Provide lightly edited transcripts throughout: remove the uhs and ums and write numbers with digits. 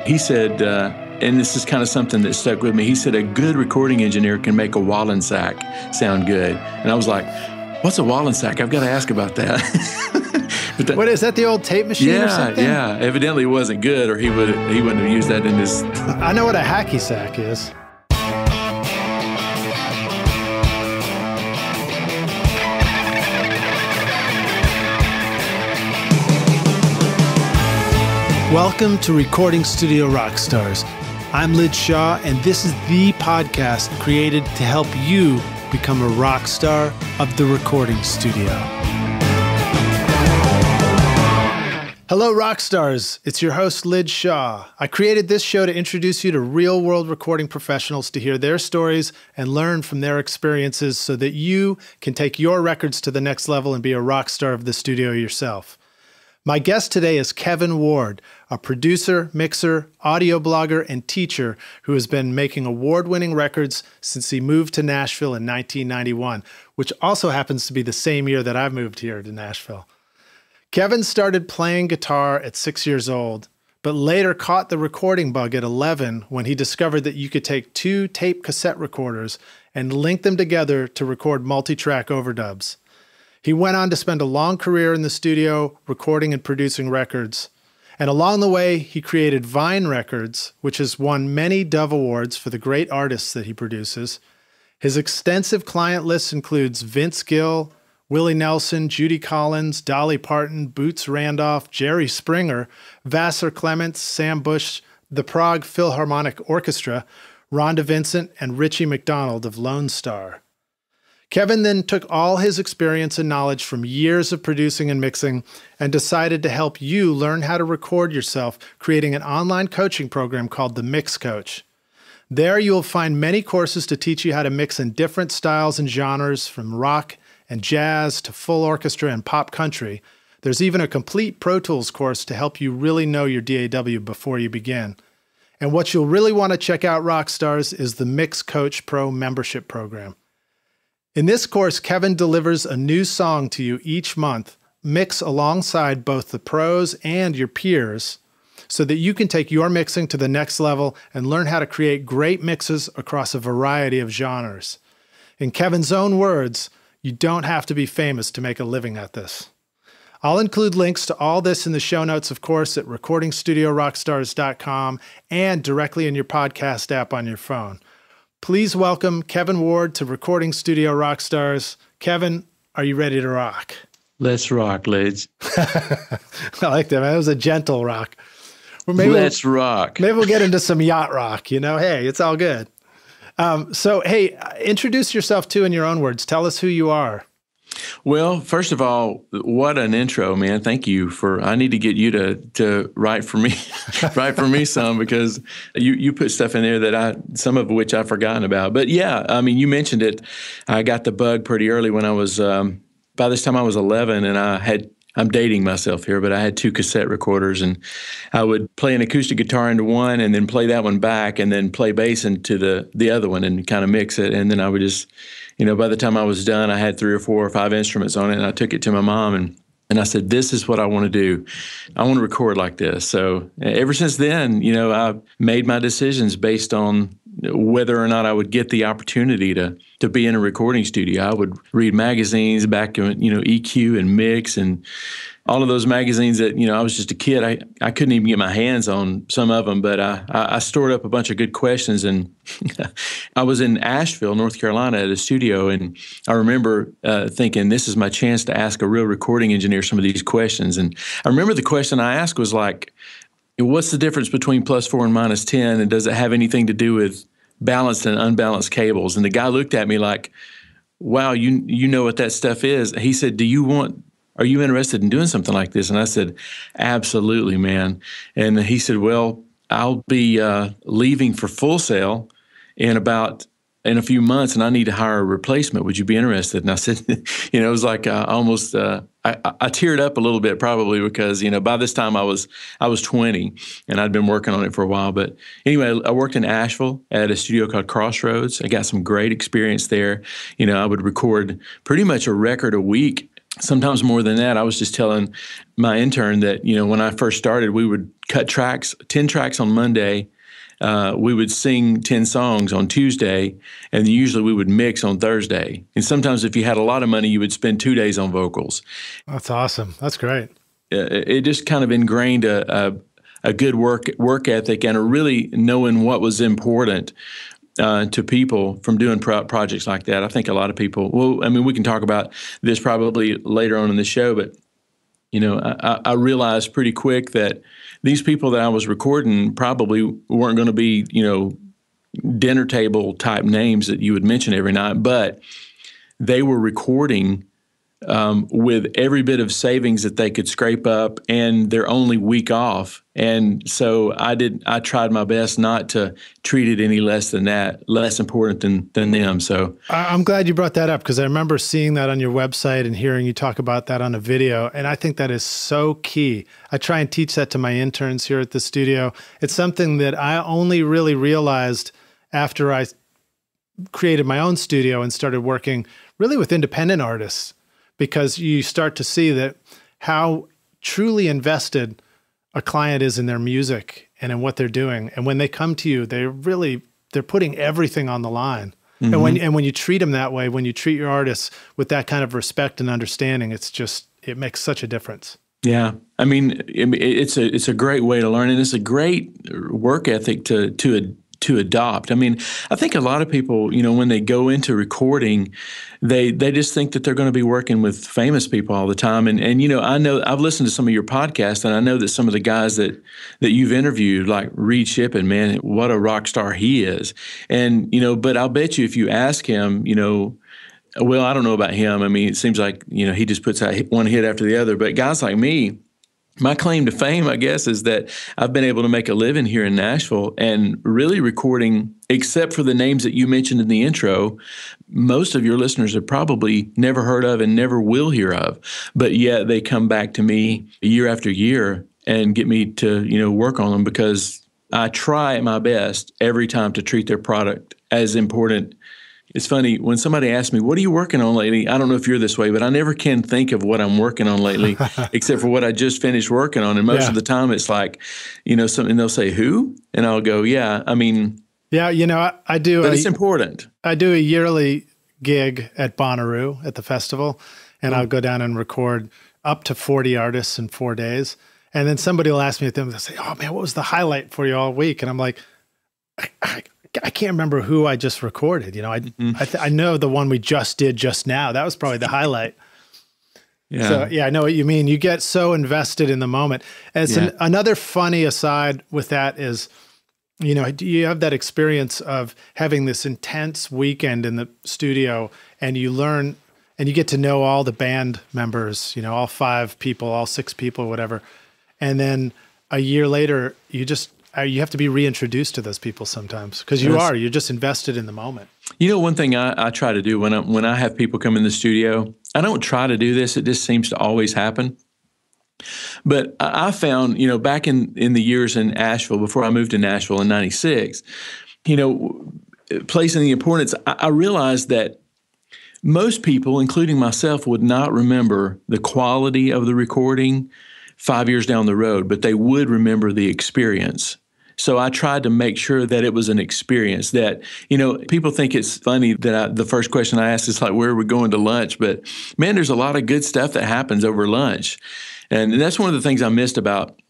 He said, and this is kind of something that stuck with me, he said, a good recording engineer can make a Wallensack sound good. And I was like, what's a Wallensack? I've got to ask about that. What is that, the old tape machine or something? Yeah. Evidently it wasn't good, or he wouldn't have used that in his... I know what a hacky sack is. Welcome to Recording Studio Rockstars. I'm Lid Shaw, and this is the podcast created to help you become a rock star of the recording studio. Hello, rock stars. It's your host, Lid Shaw. I created this show to introduce you to real-world recording professionals to hear their stories and learn from their experiences so that you can take your records to the next level and be a rock star of the studio yourself. My guest today is Kevin Ward, a producer, mixer, audio blogger, and teacher who has been making award-winning records since he moved to Nashville in 1991, which also happens to be the same year that I moved here to Nashville. Kevin started playing guitar at 6 years old, but later caught the recording bug at 11 when he discovered that you could take two tape cassette recorders and link them together to record multi-track overdubs. He went on to spend a long career in the studio recording and producing records. And along the way, he created Vine Records, which has won many Dove Awards for the great artists that he produces. His extensive client list includes Vince Gill, Willie Nelson, Judy Collins, Dolly Parton, Boots Randolph, Jerry Springer, Vassar Clements, Sam Bush, the Prague Philharmonic Orchestra, Rhonda Vincent, and Richie McDonald of Lone Star. Kevin then took all his experience and knowledge from years of producing and mixing and decided to help you learn how to record yourself, creating an online coaching program called The Mix Coach. There you will find many courses to teach you how to mix in different styles and genres, from rock and jazz to full orchestra and pop country. There's even a complete Pro Tools course to help you really know your DAW before you begin. And what you'll really want to check out, rock stars, is the Mix Coach Pro membership program. In this course, Kevin delivers a new song to you each month, mix alongside both the pros and your peers, so that you can take your mixing to the next level and learn how to create great mixes across a variety of genres. In Kevin's own words, you don't have to be famous to make a living at this. I'll include links to all this in the show notes, of course, at recordingstudiorockstars.com and directly in your podcast app on your phone. Please welcome Kevin Ward to Recording Studio Rockstars. Kevin, are you ready to rock? Let's rock, Lids. I like that, man. It was a gentle rock. Let's rock. Maybe we'll get into some yacht rock, you know? Hey, it's all good. Hey, introduce yourself too in your own words. Tell us who you are. Well, first of all, what an intro, man. Thank you I need to get you to write for me, write for me some, because you put stuff in there that some of which I've forgotten about. But yeah, I mean, you mentioned it. I got the bug pretty early when I was, by this time I was 11, and I'm dating myself here, but I had two cassette recorders, and I would play an acoustic guitar into one and then play that one back and then play bass into the other one and kind of mix it. And then I would just, by the time I was done, I had 3 or 4 or 5 instruments on it, and I took it to my mom and I said, this is what I want to do. I want to record like this. So ever since then, I've made my decisions based on whether or not I would get the opportunity to be in a recording studio. I would read magazines back in, EQ and Mix and all of those magazines that, I was just a kid. I couldn't even get my hands on some of them, but I stored up a bunch of good questions. And I was in Asheville, North Carolina at a studio, and I remember thinking, this is my chance to ask a real recording engineer some of these questions. And I remember the question I asked was like, what's the difference between +4 and -10, and does it have anything to do with balanced and unbalanced cables? And the guy looked at me like, wow, you know what that stuff is. He said, are you interested in doing something like this? And I said, absolutely, man. And he said, well, I'll be leaving for Full Sail in a few months, and I need to hire a replacement. Would you be interested? And I said, it was like almost, I teared up a little bit probably because, by this time I was 20 and I'd been working on it for a while. But anyway, I worked in Asheville at a studio called Crossroads. I got some great experience there. I would record pretty much a record a week sometimes more than that. I was just telling my intern that, when I first started, we would cut tracks, 10 tracks on Monday. We would sing 10 songs on Tuesday, and usually we would mix on Thursday. And sometimes if you had a lot of money, you would spend 2 days on vocals. That's awesome. That's great. It just kind of ingrained a good work ethic and a really knowing what was important to people from doing projects like that. I think a lot of people, we can talk about this probably later on in the show, but I realized pretty quick that these people that I was recording probably weren't going to be, dinner table type names that you would mention every night, but they were recording with every bit of savings that they could scrape up and their only week off. And so I tried my best not to treat it any less than that, less important than them. So I'm glad you brought that up, because I remember seeing that on your website and hearing you talk about that on a video. And I think that is so key. I try and teach that to my interns here at the studio. It's something that I only really realized after I created my own studio and started working really with independent artists, because you start to see that how truly invested a client is in their music and in what they're doing. And when they come to you, they're putting everything on the line. Mm-hmm. And when you treat them that way, when you treat your artists with that kind of respect and understanding, it makes such a difference. Yeah. It's a great way to learn, and it's a great work ethic to adopt. I think a lot of people, when they go into recording, they just think that they're going to be working with famous people all the time. And I know I've listened to some of your podcasts, and I know that some of the guys that you've interviewed, like Reed Shippen, man, what a rock star he is. And, but I'll bet you if you ask him, well, I don't know about him. It seems like, he just puts out one hit after the other. But guys like me, my claim to fame, I guess, is that I've been able to make a living here in Nashville and really recording, except for the names that you mentioned in the intro, most of your listeners have probably never heard of and never will hear of. But yet they come back to me year after year and get me to, work on them, because I try my best every time to treat their product as important. It's funny, when somebody asks me, what are you working on lately? I don't know if you're this way, but I never can think of what I'm working on lately, except for what I just finished working on. And most of the time it's like, something, they'll say, who? And I'll go, yeah, Yeah, I do. But it's important. I do a yearly gig at Bonnaroo at the festival, and I'll go down and record up to 40 artists in 4 days. And then somebody will ask me at them, they'll say, oh man, what was the highlight for you all week? And I'm like, I can't remember who I just recorded. I know the one we just did just now. That was probably the highlight. Yeah. So yeah, I know what you mean. You get so invested in the moment. And it's another funny aside with that is, you have that experience of having this intense weekend in the studio, and you learn and you get to know all the band members, all 5 people, all 6 people, whatever. And then a year later, you have to be reintroduced to those people sometimes, because you're just invested in the moment. One thing I try to do when I have people come in the studio, I don't try to do this. It just seems to always happen. But I found, back in the years in Asheville, before I moved to Nashville in 96, placing the importance, I realized that most people, including myself, would not remember the quality of the recording 5 years down the road, but they would remember the experience. So I tried to make sure that it was an experience that, people think it's funny that the first question I asked is like, where are we going to lunch? But man, there's a lot of good stuff that happens over lunch. And that's one of the things I missed about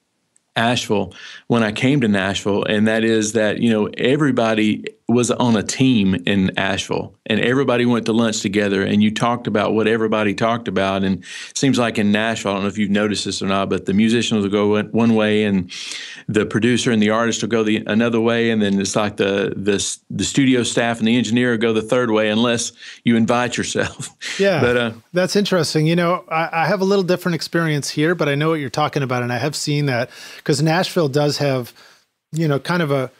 Asheville when I came to Nashville, and that is that, everybody was on a team in Asheville, and everybody went to lunch together, and you talked about what everybody talked about. And it seems like in Nashville, I don't know if you've noticed this or not, but the musicians will go one way, and the producer and the artist will go another way, and then it's like the studio staff and the engineer will go the third way, unless you invite yourself. Yeah, but that's interesting. I have a little different experience here, but I know what you're talking about, and I have seen that, because Nashville does have, kind of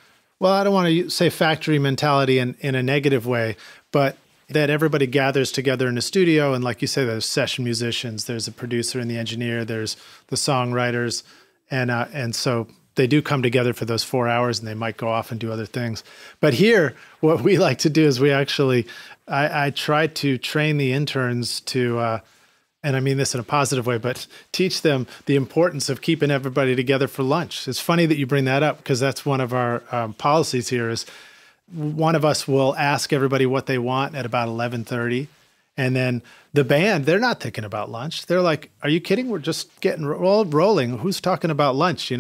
I don't want to say factory mentality in a negative way, but that everybody gathers together in a studio. And like you say, there's session musicians, there's a producer and the engineer, there's the songwriters. And so they do come together for those 4 hours, and they might go off and do other things. But here, what we like to do is I try to train the interns to, and I mean this in a positive way, but teach them the importance of keeping everybody together for lunch. It's funny that you bring that up because that's one of our policies here is one of us will ask everybody what they want at about 11:30. And then the band, they're not thinking about lunch. They're like, are you kidding? We're just getting rolling. Who's talking about lunch,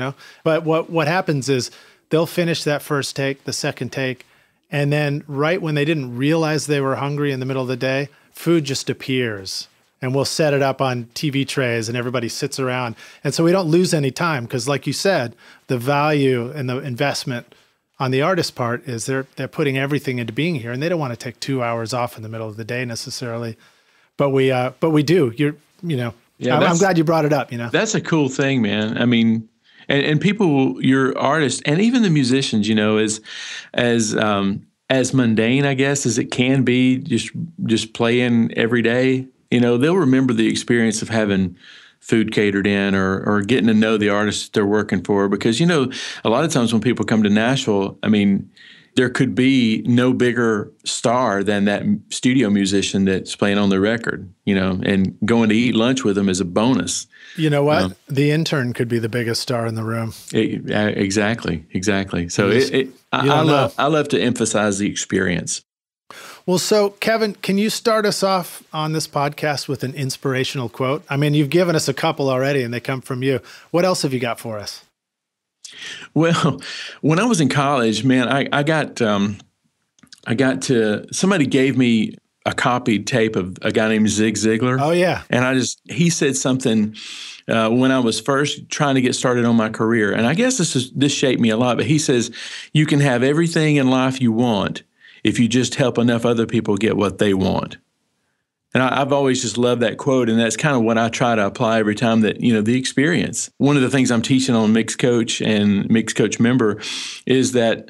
But what happens is they'll finish that first take, the second take, and then right when they didn't realize they were hungry in the middle of the day, food just appears. And we'll set it up on TV trays and everybody sits around. And so we don't lose any time because like you said, the value and the investment on the artist part is they're putting everything into being here, and they don't want to take 2 hours off in the middle of the day necessarily, but we do. I'm glad you brought it up. That's a cool thing, man. I mean, and people, your artists, and even the musicians, as mundane, I guess, as it can be, just playing every day. They'll remember the experience of having food catered in or getting to know the artists they're working for. Because, a lot of times when people come to Nashville, I mean, there could be no bigger star than that studio musician that's playing on the record, and going to eat lunch with them is a bonus. You know what? The intern could be the biggest star in the room. Exactly. So I love to emphasize the experience. Well, so Kevin, can you start us off on this podcast with an inspirational quote? I mean, you've given us a couple already and they come from you. What else have you got for us? Well, when I was in college, man, I got to, somebody gave me a copied tape of a guy named Zig Ziglar. Oh, yeah. And he said something when I was first trying to get started on my career. And I guess this shaped me a lot, but he says, you can have everything in life you want if you just help enough other people get what they want. And I've always just loved that quote, and that's kind of what I try to apply every time that, the experience. One of the things I'm teaching on Mixed Coach and Mixed Coach Member is that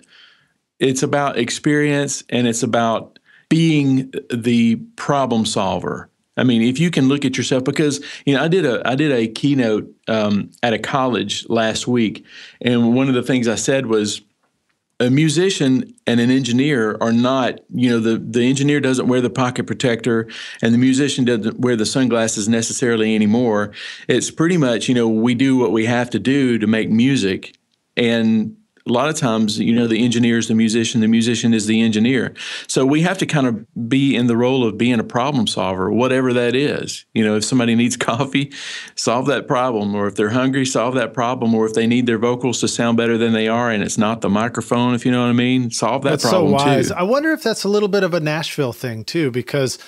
it's about experience and it's about being the problem solver. I mean, if you can look at yourself, because, I did a keynote at a college last week, and one of the things I said was, a musician and an engineer are not, the engineer doesn't wear the pocket protector and the musician doesn't wear the sunglasses necessarily anymore. It's pretty much, we do what we have to do to make music. And a lot of times, the engineer is the musician is the engineer. So we have to kind of be in the role of being a problem solver, whatever that is. If somebody needs coffee, solve that problem. Or if they're hungry, solve that problem. Or if they need their vocals to sound better than they are and it's not the microphone, if you know what I mean, solve that problem too. That's so wise. I wonder if that's a little bit of a Nashville thing too, because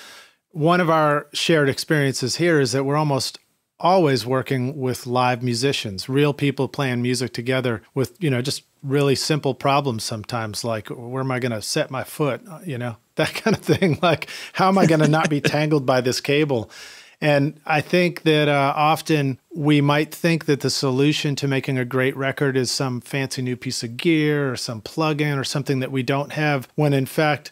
one of our shared experiences here is that we're almost always working with live musicians, real people playing music together with, just really simple problems sometimes, like where am I going to set my foot, that kind of thing. Like, how am I going to not be tangled by this cable? And I think that often we might think that the solution to making a great record is some fancy new piece of gear or some plug-in or something that we don't have, when in fact,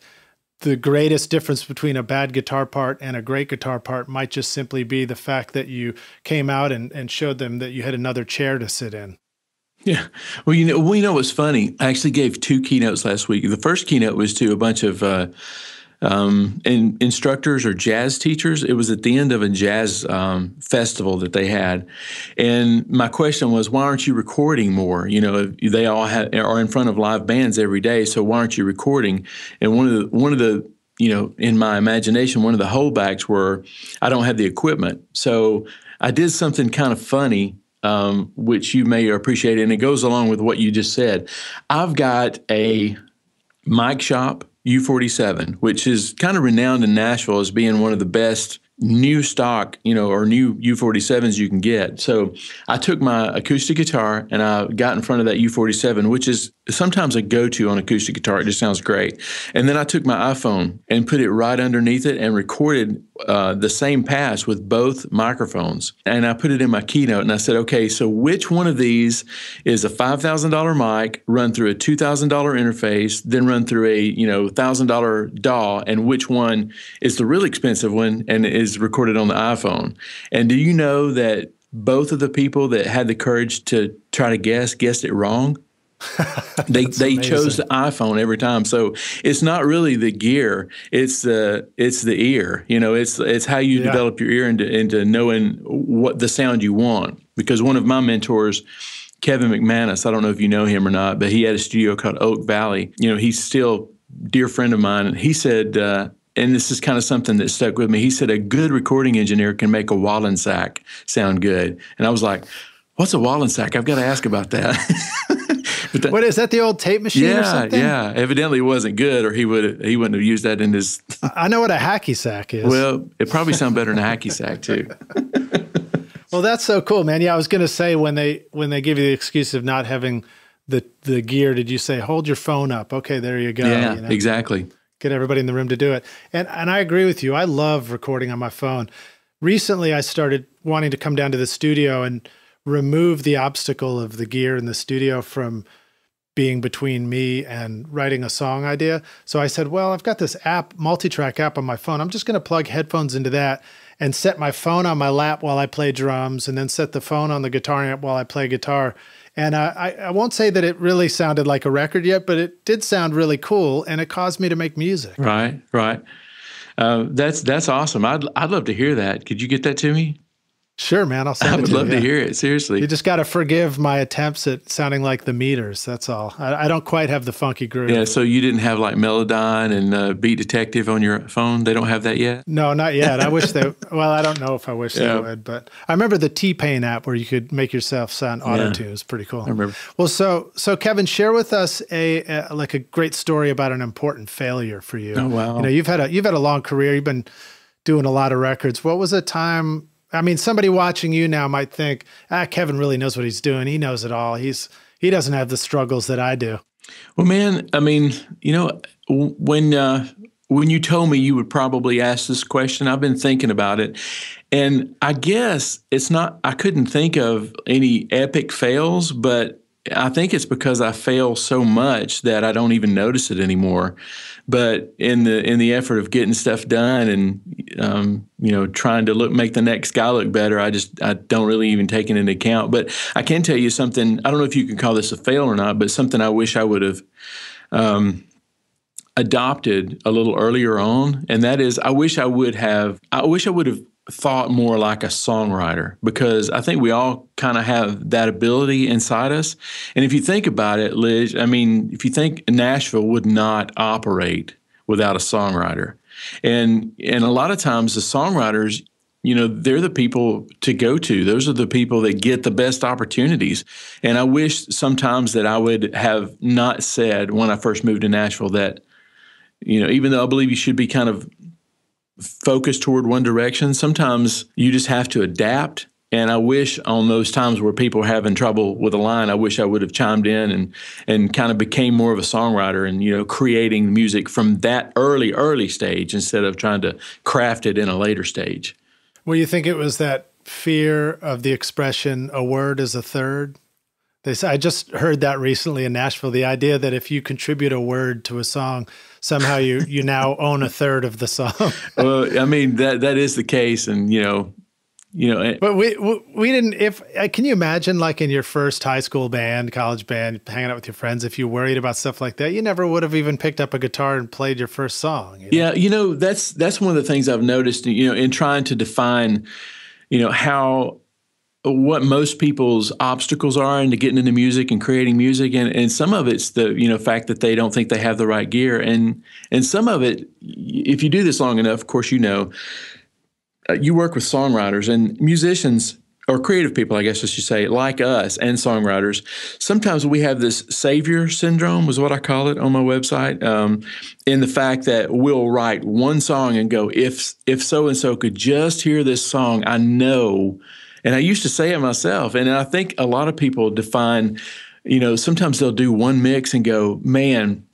the greatest difference between a bad guitar part and a great guitar part might just simply be the fact that you came out and showed them that you had another chair to sit in. Yeah. Well, what's funny? I actually gave 2 keynotes last week. The first keynote was to a bunch of instructors or jazz teachers. It was at the end of a jazz festival that they had. And my question was, why aren't you recording more? They all are in front of live bands every day, so why aren't you recording? And one of the in my imagination, one of the holdbacks were, I don't have the equipment. So I did something kind of funny, which you may appreciate, and it goes along with what you just said. I've got a mic shop, U47, which is kind of renowned in Nashville as being one of the best new stock, or new U47s you can get. So I took my acoustic guitar and I got in front of that U47, which is sometimes a go-to on acoustic guitar. It just sounds great. And then I took my iPhone and put it right underneath it and recorded the same pass with both microphones. And I put it in my keynote and I said, okay, so which one of these is a $5,000 mic run through a $2,000 interface, then run through a $1,000 DAW, and which one is the really expensive one and is recorded on the iPhone? And do you know that both of the people that had the courage to try to guessed it wrong? They chose the iPhone every time. So it's not really the gear, it's the ear. It's how you develop your ear into knowing what the sound you want. Because one of my mentors, Kevin McManus, I don't know if you know him or not, but he had a studio called Oak Valley. He's still a dear friend of mine. And he said, and this is kind of something that stuck with me. He said, a good recording engineer can make a Wallensack sound good. And I was like, what's a Wallensack? I've got to ask about that. What is that, the old tape machine or something? Yeah. Evidently it wasn't good, or he wouldn't have used that in his. I know what a hacky sack is. Well, it probably sounds better than a hacky sack too. Well, that's so cool, man. Yeah, I was going to say, when they give you the excuse of not having the gear, did you say, hold your phone up? Okay, there you go. Yeah, exactly. Get everybody in the room to do it. And I agree with you. I love recording on my phone. Recently, I started wanting to come down to the studio and remove the obstacle of the gear in the studio from being between me and writing a song idea. So I said, well, I've got this app, multi-track app on my phone. I'm just going to plug headphones into that and set my phone on my lap while I play drums, and then set the phone on the guitar amp while I play guitar. And I won't say that it really sounded like a record yet, but it did sound really cool, and it caused me to make music. Right. That's awesome. I'd love to hear that. Could you get that to me? Sure, man. I'll send it to you. I would love to hear it. Seriously. You just got to forgive my attempts at sounding like the Meters. That's all. I don't quite have the funky groove. Yeah, so you didn't have like Melodyne and Beat Detective on your phone? They don't have that yet? No, not yet. I wish they, well, I don't know if I wish they would, but I remember the T-Pain app where you could make yourself sound auto-tune. It was pretty cool. I remember. Well, so Kevin, share with us a great story about an important failure for you. Oh, wow. You've had a long career. You've been doing a lot of records. What was a time? I mean, somebody watching you now might think, Kevin really knows what he's doing. He knows it all. He doesn't have the struggles that I do. Well, man, I mean, when you told me you would probably ask this question, I've been thinking about it. And I guess I couldn't think of any epic fails, but I think it's because I fail so much that I don't even notice it anymore. But in the effort of getting stuff done and trying to make the next guy look better, I don't really even take it into account. But I can tell you something. I don't know if you can call this a fail or not, but something I wish I would have adopted a little earlier on, and that is I wish I would have thought more like a songwriter, because I think we all kind of have that ability inside us. And if you think about it, Liz, I mean, if you think Nashville would not operate without a songwriter. And a lot of times the songwriters, they're the people to go to. Those are the people that get the best opportunities. And I wish sometimes that I would have not said when I first moved to Nashville that, even though I believe you should be kind of focused toward one direction, sometimes you just have to adapt. And I wish on those times where people are having trouble with a line, I wish I would have chimed in and kind of became more of a songwriter and, creating music from that early stage instead of trying to craft it in a later stage. Well, you think it was that fear of the expression, a word is a third? I just heard that recently in Nashville, the idea that if you contribute a word to a song, somehow you now own a third of the song. Well, I mean, that is the case. And, but we didn't, can you imagine like in your first high school band, college band, hanging out with your friends, if you worried about stuff like that, you never would have even picked up a guitar and played your first song. Yeah. That's one of the things I've noticed, in trying to define, what most people's obstacles are into getting into music and creating music. And some of it's the, fact that they don't think they have the right gear. And some of it, if you do this long enough, of course, you work with songwriters and musicians, or creative people, I guess I should say, like us and songwriters. Sometimes we have this savior syndrome, is what I call it on my website, in the fact that we'll write one song and go, if so-and-so could just hear this song, I know. And I used to say it myself. And I think a lot of people define, sometimes they'll do one mix and go, man,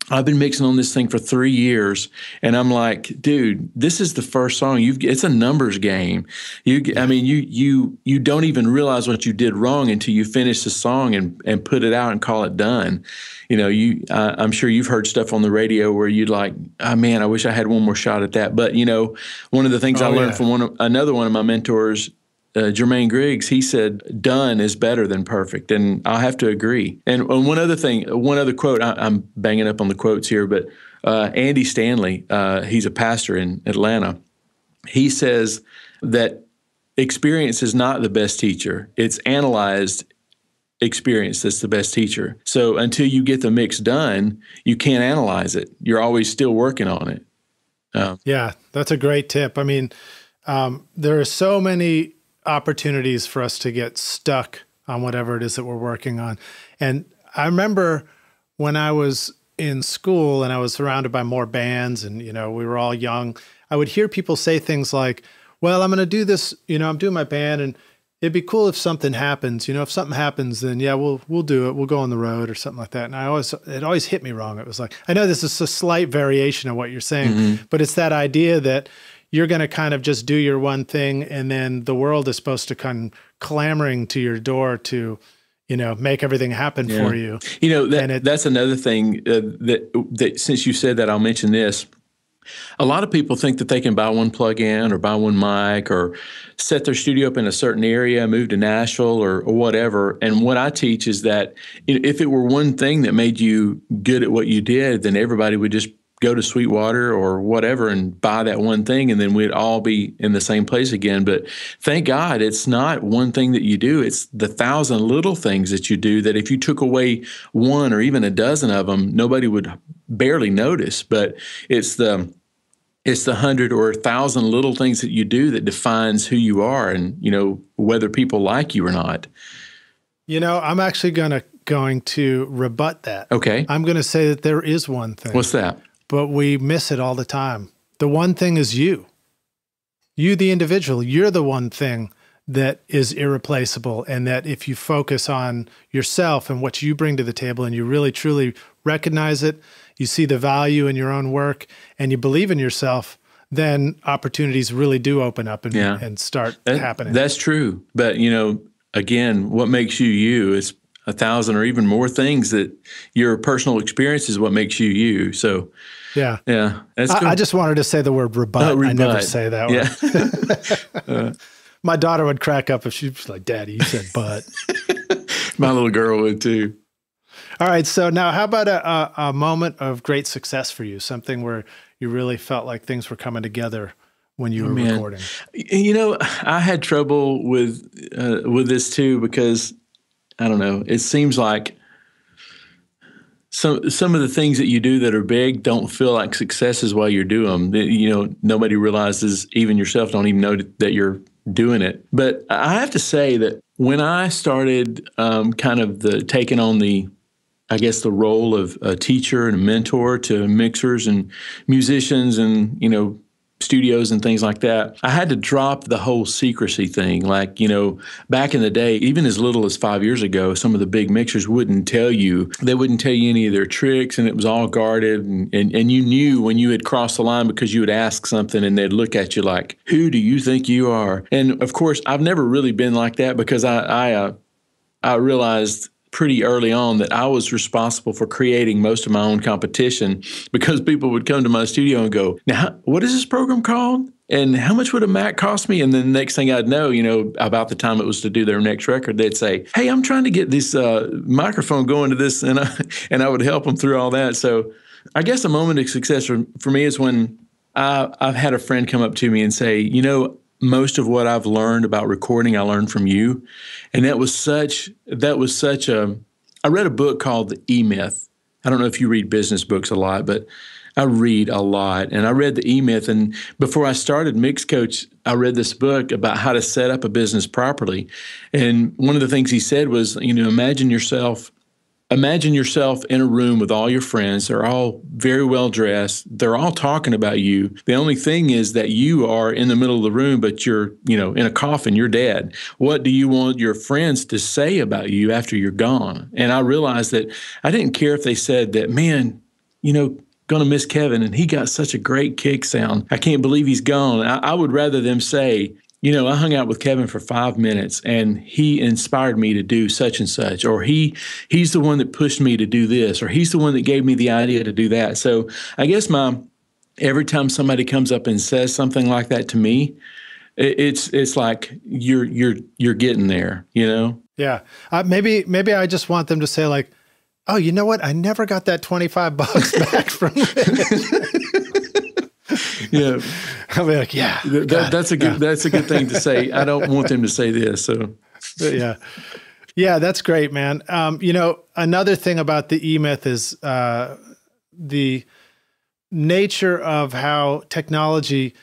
I've been mixing on this thing for 3 years. And I'm like, dude, this is the first song. It's a numbers game. You don't even realize what you did wrong until you finish the song and put it out and call it done. I'm sure you've heard stuff on the radio where you'd like, oh man, I wish I had one more shot at that. But, one of the things I learned from another one of my mentors, Jermaine Griggs, he said, done is better than perfect. And I'll have to agree. And one other quote, I'm banging up on the quotes here, but Andy Stanley, he's a pastor in Atlanta. He says that experience is not the best teacher. It's analyzed experience that's the best teacher. So until you get the mix done, you can't analyze it. You're always still working on it. Yeah, that's a great tip. I mean, there are so many opportunities for us to get stuck on whatever it is that we're working on. And I remember when I was in school and I was surrounded by more bands and, we were all young, I would hear people say things like, well, I'm going to do this, I'm doing my band and it'd be cool if something happens. If something happens, then yeah, we'll do it. We'll go on the road or something like that. And it always hit me wrong. It was like, I know this is a slight variation of what you're saying, but it's that idea that you're going to kind of just do your one thing, and then the world is supposed to come clamoring to your door to, make everything happen for you. That's another thing that since you said that, I'll mention this. A lot of people think that they can buy one plug-in or buy one mic or set their studio up in a certain area, move to Nashville or whatever. And what I teach is that if it were one thing that made you good at what you did, then everybody would just go to Sweetwater or whatever and buy that one thing, and then we'd all be in the same place again. But thank God it's not one thing that you do. It's the 1,000 little things that you do that if you took away one or even a dozen of them, nobody would barely notice. But it's the 100 or 1,000 little things that you do that defines who you are and, whether people like you or not. I'm actually going to rebut that. Okay. I'm going to say that there is one thing. What's that? But we miss it all the time. The one thing is you. You, the individual, you're the one thing that is irreplaceable. And that if you focus on yourself and what you bring to the table and you really, truly recognize it, you see the value in your own work and you believe in yourself, then opportunities really do open up and start happening. That's true. But, again, what makes you you is 1,000 or even more things that your personal experience is what makes you you. So, yeah. That's good. I just wanted to say the word rebut. I never say that word. My daughter would crack up if she was like, Daddy, you said but. My little girl would too. All right. So now how about a moment of great success for you? Something where you really felt like things were coming together when you were recording? I had trouble with this too, because I don't know, it seems like some of the things that you do that are big don't feel like successes while you're doing them. Nobody realizes, even yourself don't even know that you're doing it. But I have to say that when I started kind of taking on the role of a teacher and a mentor to mixers and musicians and, studios and things like that, I had to drop the whole secrecy thing. Like, back in the day, even as little as 5 years ago, some of the big mixers wouldn't tell you any of their tricks, and it was all guarded. And you knew when you had crossed the line because you would ask something and they'd look at you like, who do you think you are? And of course, I've never really been like that, because I realized pretty early on that I was responsible for creating most of my own competition, because people would come to my studio and go, now, what is this program called? And how much would a Mac cost me? And then the next thing I'd know, about the time it was to do their next record, they'd say, hey, I'm trying to get this microphone going to this. And I would help them through all that. So I guess a moment of success for me is when I've had a friend come up to me and say, most of what I've learned about recording, I learned from you. And that was such I read a book called The E-Myth. I don't know if you read business books a lot, but I read a lot. And I read The E-Myth. And before I started Mix Coach, I read this book about how to set up a business properly. And one of the things he said was, imagine yourself in a room with all your friends. They're all very well dressed. They're all talking about you. The only thing is that you are in the middle of the room, but you're, in a coffin, you're dead. What do you want your friends to say about you after you're gone? And I realized that I didn't care if they said that, man, gonna miss Kevin, and he got such a great kick sound. I can't believe he's gone. I would rather them say, I hung out with Kevin for 5 minutes and he inspired me to do such and such, or he's the one that pushed me to do this, or he's the one that gave me the idea to do that. So I guess every time somebody comes up and says something like that to me, it's like you're getting there, you know? Yeah. Maybe I just want them to say like, oh, you know what? I never got that $25 back from it. Yeah. I'll be like, yeah. That's a good thing to say. I don't want them to say this. So yeah. Yeah, that's great, man. You know, another thing about the E-Myth is the nature of how technology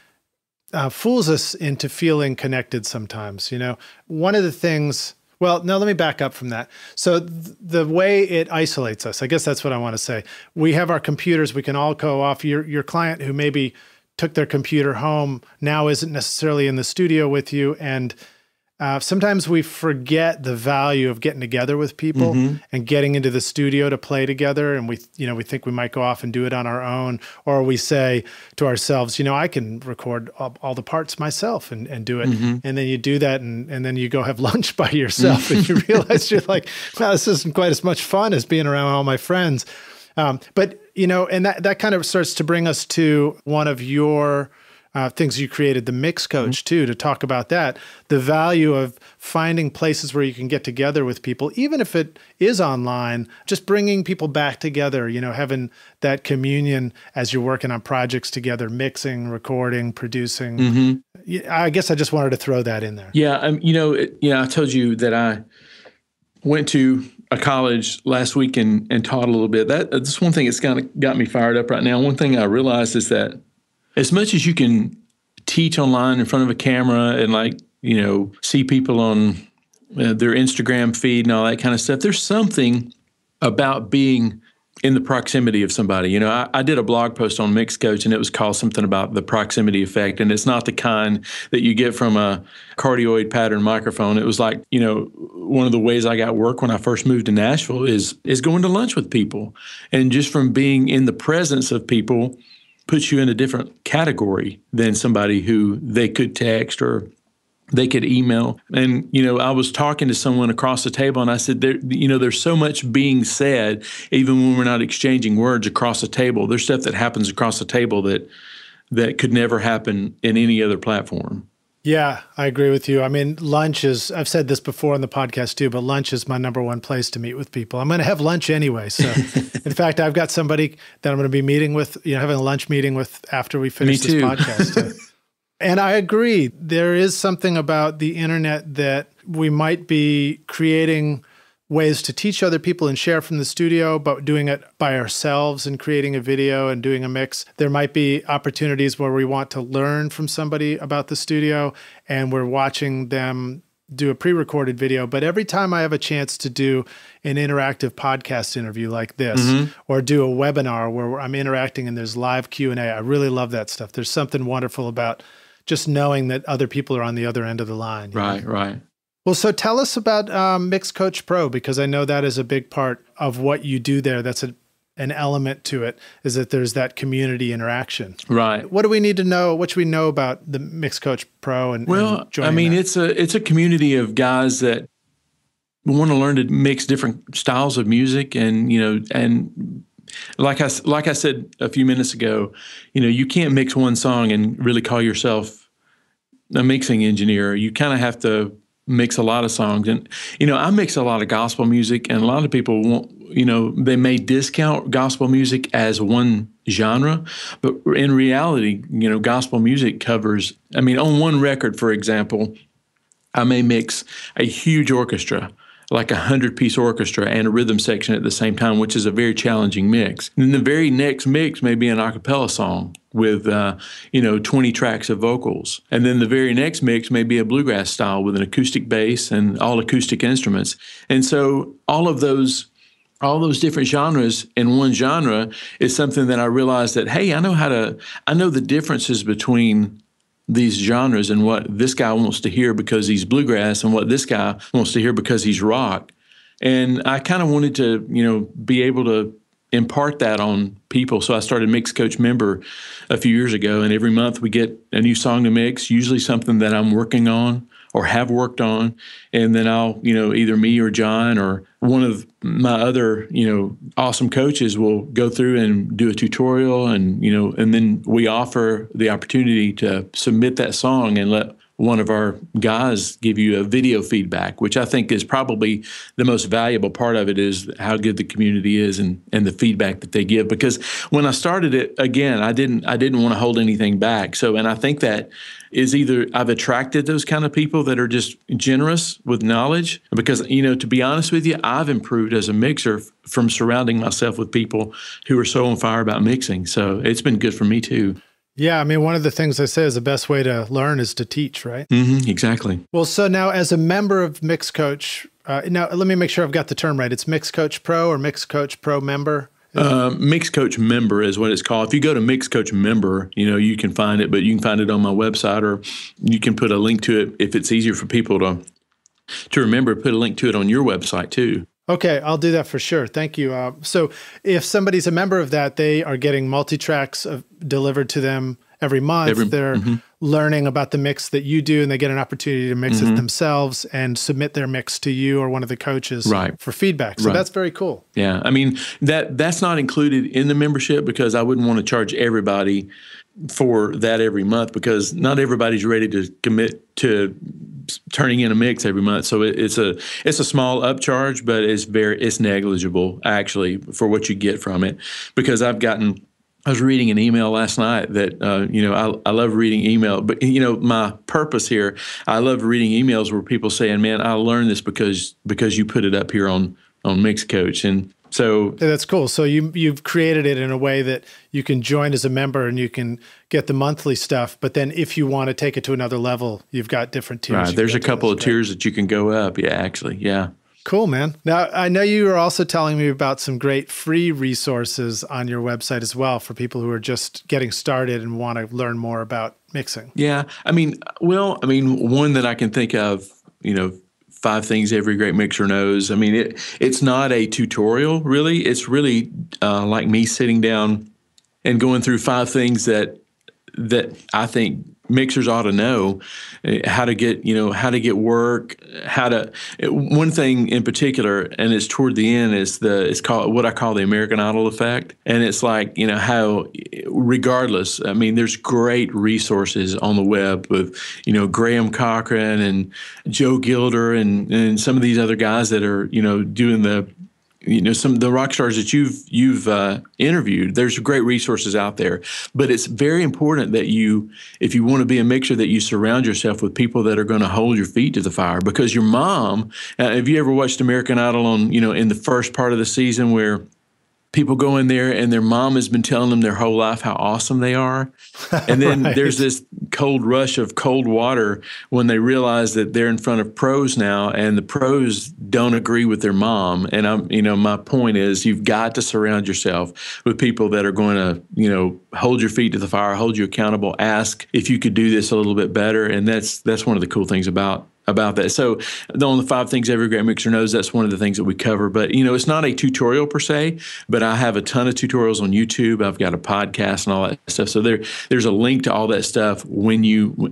fools us into feeling connected sometimes. You know, one of the things, well, no, let me back up from that. So the way it isolates us, I guess that's what I want to say. We have our computers, we can all go off. Your client who maybe took their computer home now isn't necessarily in the studio with you. And sometimes we forget the value of getting together with people and getting into the studio to play together. And we think we might go off and do it on our own. Or we say to ourselves, you know, I can record all the parts myself and do it. And then you do that and then you go have lunch by yourself and you realize you're like, well, this isn't quite as much fun as being around all my friends. But, you know, and that kind of starts to bring us to one of your things you created, the Mix Coach, too, to talk about that, the value of finding places where you can get together with people, even if it is online, just bringing people back together, you know, having that communion as you're working on projects together, mixing, recording, producing. I guess I just wanted to throw that in there. Yeah. You know, I told you that I went to a college last week and taught a little bit. That's one thing that's kind of got me fired up right now. One thing I realized is that as much as you can teach online in front of a camera and like, you know, see people on their Instagram feed and all that kind of stuff, there's something about being in the proximity of somebody. You know, I did a blog post on Mix Coach and it was called something about the proximity effect. And it's not the kind that you get from a cardioid pattern microphone. It was like, you know, one of the ways I got work when I first moved to Nashville is going to lunch with people. And just from being in the presence of people puts you in a different category than somebody who they could text or they could email. And, you know, I was talking to someone across the table and I said, there's so much being said, even when we're not exchanging words across the table. There's stuff that happens across the table that could never happen in any other platform. Yeah, I agree with you. I mean, lunch is, I've said this before on the podcast too, but lunch is my number one place to meet with people. I'm going to have lunch anyway. So in fact, I've got somebody that I'm going to be meeting with, you know, having a lunch meeting with after we finish this podcast. And I agree. There is something about the internet that we might be creating ways to teach other people and share from the studio, but doing it by ourselves and creating a video and doing a mix. There might be opportunities where we want to learn from somebody about the studio and we're watching them do a pre-recorded video. But every time I have a chance to do an interactive podcast interview like this or do a webinar where I'm interacting and there's live Q&A, I really love that stuff. There's something wonderful about just knowing that other people are on the other end of the line. Right. Well, so tell us about Mix Coach Pro, because I know that is a big part of what you do there. That's an element to it, is that there's that community interaction. Right. What do we need to know? What should we know about the Mix Coach Pro? And I mean, it's a community of guys that want to learn to mix different styles of music, and you know, and like I said a few minutes ago, you know, you can't mix one song and really call yourself a mixing engineer. You kind of have to mix a lot of songs. And, you know, I mix a lot of gospel music, and a lot of people won't, you know, they may discount gospel music as one genre, but in reality, you know, gospel music covers, I mean, on one record, for example, I may mix a huge orchestra, like a 100-piece orchestra and a rhythm section at the same time, which is a very challenging mix. And then the very next mix may be an a cappella song with, 20 tracks of vocals. And then the very next mix may be a bluegrass style with an acoustic bass and all acoustic instruments. And so all those different genres in one genre is something that I realized that, hey, I know the differences between these genres and what this guy wants to hear because he's bluegrass and what this guy wants to hear because he's rock. And I kind of wanted to, you know, be able to impart that on people. So I started Mix Coach Member a few years ago, and every month we get a new song to mix, usually something that I'm working on or have worked on. And then I'll, you know, either me or John or one of my other, you know, awesome coaches will go through and do a tutorial, and, you know, and then we offer the opportunity to submit that song and let one of our guys give you a video feedback, which I think is probably the most valuable part of it, is how good the community is and the feedback that they give. Because when I started it, again, I didn't want to hold anything back. So, and I think that is either I've attracted those kind of people that are just generous with knowledge, because, to be honest with you, I've improved as a mixer from surrounding myself with people who are so on fire about mixing. So it's been good for me too. Yeah, I mean, one of the things I say is the best way to learn is to teach, right? Mm-hmm, exactly. Well, so now as a member of Mix Coach, now let me make sure I've got the term right. It's Mix Coach Pro or Mix Coach Pro member? Mix Coach Member is what it's called. If you go to Mix Coach Member, you can find it, but you can find it on my website, or you can put a link to it if it's easier for people to remember. Put a link to it on your website too. Okay, I'll do that for sure. Thank you. So if somebody's a member of that, they are getting multi-tracks delivered to them every month. They're learning about the mix that you do, and they get an opportunity to mix it themselves and submit their mix to you or one of the coaches for feedback. So that's very cool. Yeah, I mean, that's not included in the membership, because I wouldn't want to charge everybody for that every month, because not everybody's ready to commit to turning in a mix every month. So it's a small upcharge, but it's negligible actually for what you get from it. Because I was reading an email last night that, I love reading email, but my purpose here, I love reading emails where people saying, man, I learned this because you put it up here on Mix Coach. And so that's cool. So you've created it in a way that you can join as a member and you can get the monthly stuff. But then if you want to take it to another level, you've got different tiers. Right. There's a couple of tiers that you can go up. Yeah, actually. Yeah. Cool, man. Now, I know you were also telling me about some great free resources on your website as well for people who are just getting started and want to learn more about mixing. Yeah. I mean, one that I can think of, 5 things every great mixer knows. I mean, it's not a tutorial, really. It's really like me sitting down and going through 5 things that I think mixers ought to know, how to get work, one thing in particular, and it's toward the end, it's called what I call the American Idol effect. And it's like, how regardless, I mean, there's great resources on the web with, Graham Cochran and Joe Gilder and some of these other guys that are, doing some of the rock stars that you've interviewed. There's great resources out there, but it's very important that if you want to be a mixer, that you surround yourself with people that are going to hold your feet to the fire. Because your mom, have you ever watched American Idol on, in the first part of the season where people go in there and their mom has been telling them their whole life how awesome they are. And then there's this cold rush of cold water when they realize that they're in front of pros now, and the pros don't agree with their mom. And my point is, you've got to surround yourself with people that are going to, hold your feet to the fire, hold you accountable, ask if you could do this a little bit better. And that's one of the cool things about that. So on the 5 things every great mixer knows, that's one of the things that we cover. But, it's not a tutorial per se, but I have a ton of tutorials on YouTube. I've got a podcast and all that stuff. So there's a link to all that stuff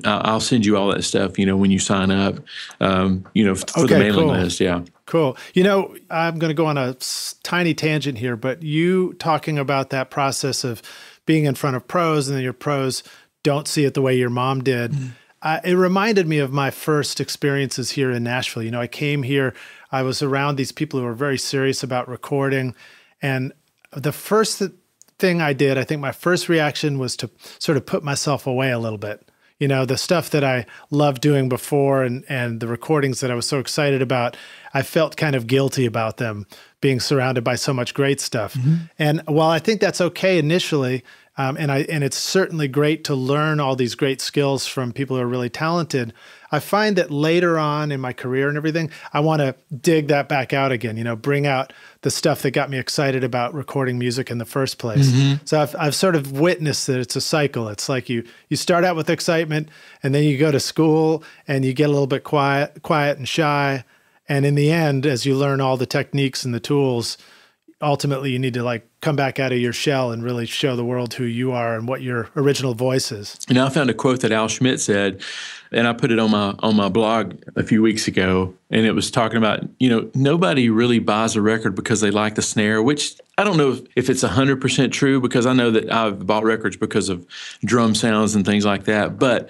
I'll send you all that stuff, when you sign up, for the mailing list. Yeah. Cool. I'm going to go on a tiny tangent here, but you talking about that process of being in front of pros and then your pros don't see it the way your mom did. It reminded me of my first experiences here in Nashville. I came here, I was around these people who were very serious about recording. And the first thing I did, I think my first reaction was to sort of put myself away a little bit. The stuff that I loved doing before and the recordings that I was so excited about, I felt kind of guilty about them being surrounded by so much great stuff. And while I think that's okay initially, and it's certainly great to learn all these great skills from people who are really talented, I find that later on in my career and everything, I want to dig that back out again, bring out the stuff that got me excited about recording music in the first place. So I've sort of witnessed that it's a cycle. It's like you start out with excitement, and then you go to school and you get a little bit quiet and shy. And in the end, as you learn all the techniques and the tools, ultimately you need to come back out of your shell and really show the world who you are and what your original voice is. I found a quote that Al Schmidt said, and I put it on my blog a few weeks ago, and it was talking about, nobody really buys a record because they like the snare, which I don't know if it's 100% true, because I know that I've bought records because of drum sounds and things like that. But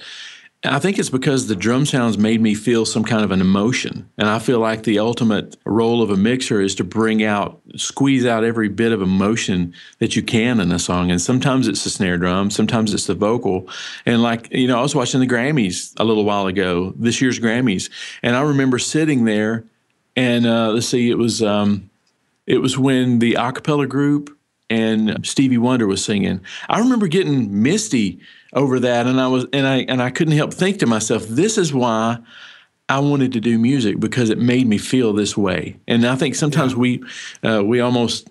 I think it's because the drum sounds made me feel some kind of an emotion. And I feel like the ultimate role of a mixer is to squeeze out every bit of emotion that you can in a song. And sometimes it's the snare drum, sometimes it's the vocal. And like, I was watching the Grammys a little while ago, this year's Grammys. And I remember sitting there and it was when the a cappella group and Stevie Wonder was singing. I remember getting misty over that, and I couldn't help think to myself, this is why I wanted to do music, because it made me feel this way. And I think sometimes we almost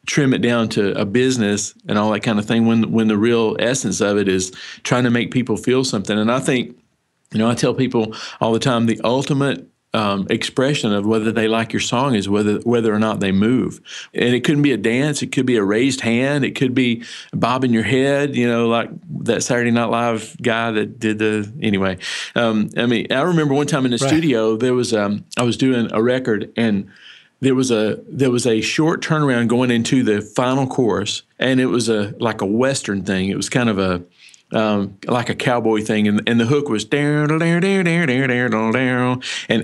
trim it down to a business and all that kind of thing when the real essence of it is trying to make people feel something. And I think I tell people all the time, the ultimate expression of whether they like your song is whether or not they move. And it couldn't be a dance. It could be a raised hand. It could be bobbing your head, like that Saturday Night Live guy that did anyway. I remember one time in the studio, there was, I was doing a record, and there was a short turnaround going into the final chorus, and it was like a Western thing. It was kind of like a cowboy thing, and the hook was down, and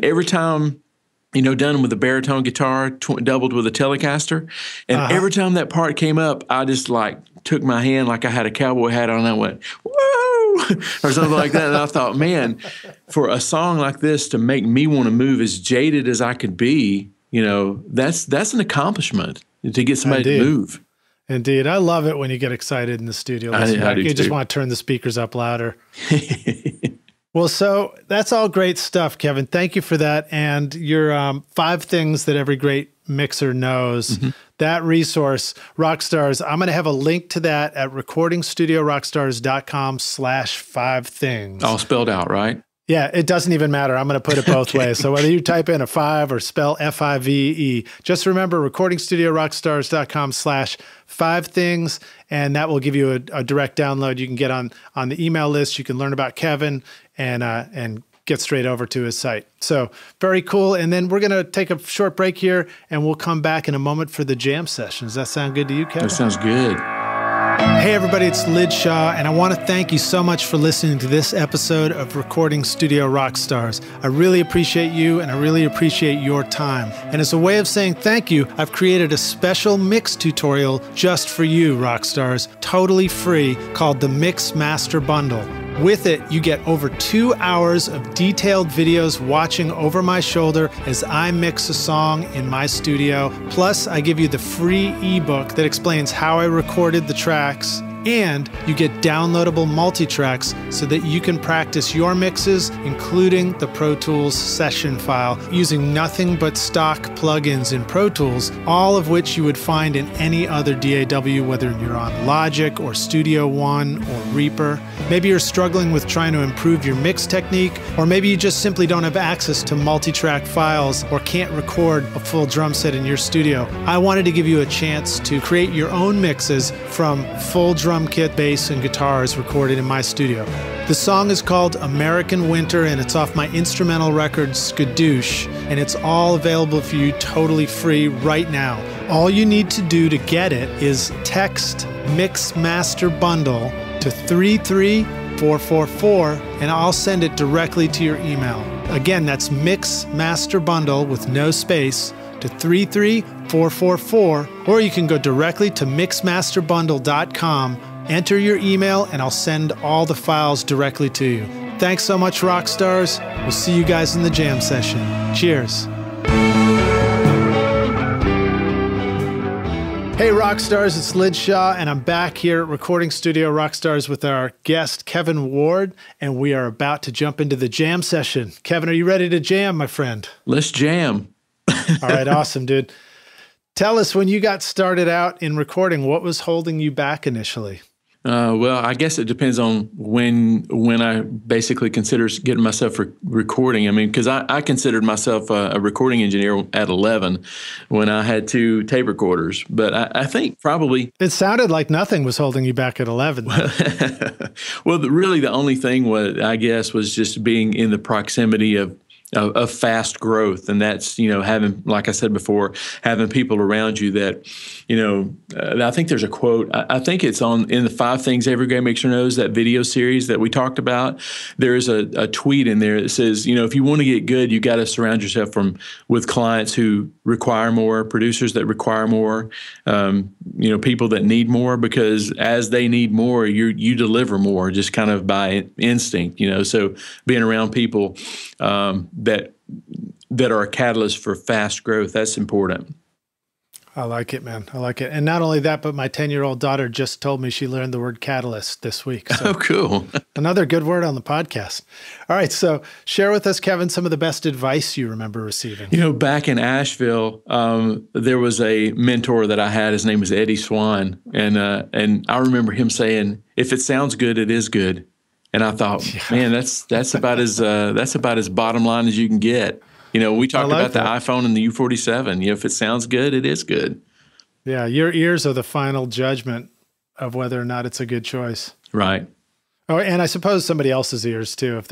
every time, done with a baritone guitar, doubled with a Telecaster, and every time that part came up, I just like took my hand like I had a cowboy hat on, and I went, whoa, or something like that, and I thought, man, for a song like this to make me want to move, as jaded as I could be, that's an accomplishment to get somebody to move. Indeed. I love it when you get excited in the studio. You just want to turn the speakers up louder. Well, so that's all great stuff, Kevin. Thank you for that. And your 5 things that every great mixer knows, that resource, Rockstars, I'm going to have a link to that at recordingstudiorockstars.com/5things. All spelled out, right? Yeah, it doesn't even matter. I'm going to put it both ways. So whether you type in a 5 or spell FIVE, just remember recordingstudiorockstars.com/5things, and that will give you a direct download. You can get on the email list. You can learn about Kevin and get straight over to his site. So very cool. And then we're going to take a short break here, and we'll come back in a moment for the jam session. Does that sound good to you, Kevin? That sounds good. Hey everybody, it's Lid Shaw, and I want to thank you so much for listening to this episode of Recording Studio Rockstars. I really appreciate you, and I really appreciate your time. And as a way of saying thank you, I've created a special mix tutorial just for you, Rockstars, totally free, called the Mix Master Bundle. With it, you get over 2 hours of detailed videos watching over my shoulder as I mix a song in my studio. Plus, I give you the free ebook that explains how I recorded the tracks. And you get downloadable multi-tracks so that you can practice your mixes, including the Pro Tools session file, using nothing but stock plugins in Pro Tools, all of which you would find in any other DAW, whether you're on Logic or Studio One or Reaper. Maybe you're struggling with trying to improve your mix technique, or maybe you just simply don't have access to multi-track files or can't record a full drum set in your studio. I wanted to give you a chance to create your own mixes from full drum kit, bass, and guitars recorded in my studio. The song is called American Winter, and it's off my instrumental record Skadoosh, and it's all available for you totally free right now. All you need to do to get it is text Mix Master Bundle to 33444, and I'll send it directly to your email. Again, that's Mix Master Bundle with no space to 33444, or you can go directly to mixmasterbundle.com, enter your email, and I'll send all the files directly to you. Thanks so much, Rockstars. We'll see you guys in the jam session. Cheers. Hey Rockstars, it's Lid Shaw, and I'm back here at Recording Studio Rockstars with our guest, Kevin Ward, and we are about to jump into the jam session. Kevin, are you ready to jam, my friend? Let's jam. All right, awesome, dude. Tell us, when you got started out in recording, what was holding you back initially? Well, I guess it depends on when I basically consider getting myself recording. I mean, because I considered myself a recording engineer at 11 when I had 2 tape recorders. But I think probably... It sounded like nothing was holding you back at 11. Well, really the only thing was just being in the proximity of of fast growth. And that's, having, like I said before, having people around you that, I think there's a quote, I think it's in the 5 Things Every Great Mixer Knows, that video series that we talked about. There's a tweet in there that says, if you want to get good, you got to surround yourself with clients who require more, producers that require more, people that need more, because as they need more, you deliver more just kind of by instinct, so being around people that are a catalyst for fast growth, that's important. I like it, man. I like it. And not only that, but my 10-year-old daughter just told me she learned the word catalyst this week. So oh, cool. Another good word on the podcast. All right. So share with us, Kevin, some of the best advice you remember receiving. Back in Nashville, there was a mentor that I had. His name was Eddie Swan. And I remember him saying, if it sounds good, it is good. And I thought, man, that's about as bottom line as you can get. We talked about the iPhone and the U47. If it sounds good, it is good. Yeah, your ears are the final judgment of whether or not it's a good choice. Right. Oh, and I suppose somebody else's ears too, if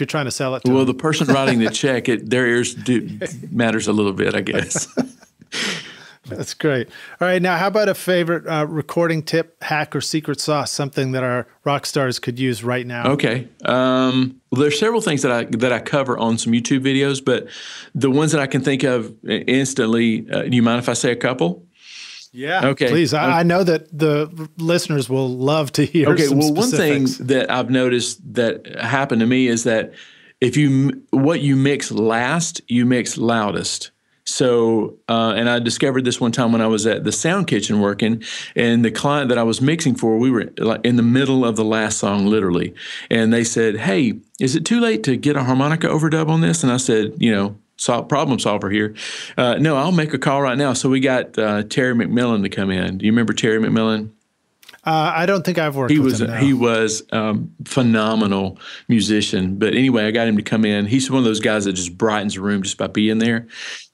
you're trying to sell it to them. The person writing the check, their ears matters a little bit, I guess. That's great. All right. Now, how about a favorite recording tip, hack, or secret sauce, something that our rock stars could use right now? Okay. There's several things that I cover on some YouTube videos, but the ones that I can think of instantly, do you mind if I say a couple? Yeah. Okay. Please. Okay. I know that the listeners will love to hear some one specifics. thing that I've noticed that happened to me is that what you mix last, you mix loudest. So, and I discovered this one time when I was at the Sound Kitchen working, and the client that I was mixing for, we were like in the middle of the last song, literally. And they said, hey, is it too late to get a harmonica overdub on this? And I said, problem solver here. No, I'll make a call right now. So we got Terry McMillan to come in. Do you remember Terry McMillan? I don't think I've worked with him now. He was phenomenal musician. But anyway, I got him to come in. He's one of those guys that just brightens the room just by being there.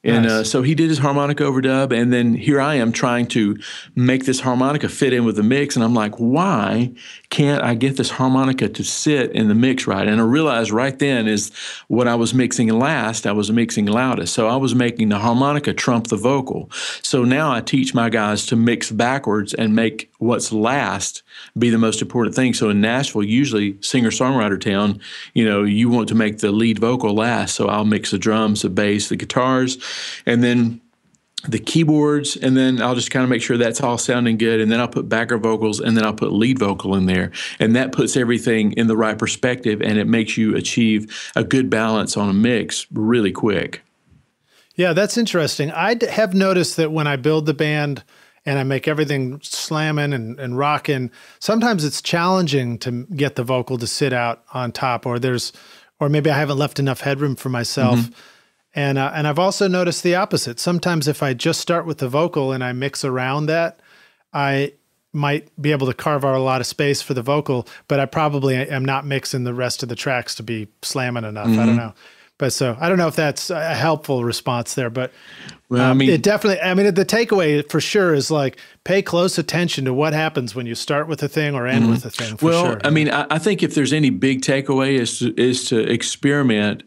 And nice. So he did his harmonica overdub, and then here I am trying to make this harmonica fit in with the mix, and I'm like, why can't I get this harmonica to sit in the mix right? And I realized right then is what I was mixing last, I was mixing loudest. So I was making the harmonica trump the vocal. So now I teach my guys to mix backwards and make what's last be the most important thing. So in Nashville, usually singer-songwriter town, you want to make the lead vocal last. So I'll mix the drums, the bass, the guitars, and then the keyboards, and then I'll just kind of make sure that's all sounding good, and then I'll put backer vocals, and then I'll put lead vocal in there, and that puts everything in the right perspective, and it makes you achieve a good balance on a mix really quick. Yeah, that's interesting. I have noticed that when I build the band and I make everything slamming and rocking, sometimes it's challenging to get the vocal to sit out on top, or maybe I haven't left enough headroom for myself. Mm-hmm. And I've also noticed the opposite. Sometimes if I just start with the vocal and I mix around that, I might be able to carve out a lot of space for the vocal, but I probably am not mixing the rest of the tracks to be slamming enough. Mm-hmm. I don't know. But so I don't know if that's a helpful response there, but it definitely, the takeaway for sure is like, pay close attention to what happens when you start with a thing or end with a thing. For sure. I think if there's any big takeaway is to experiment.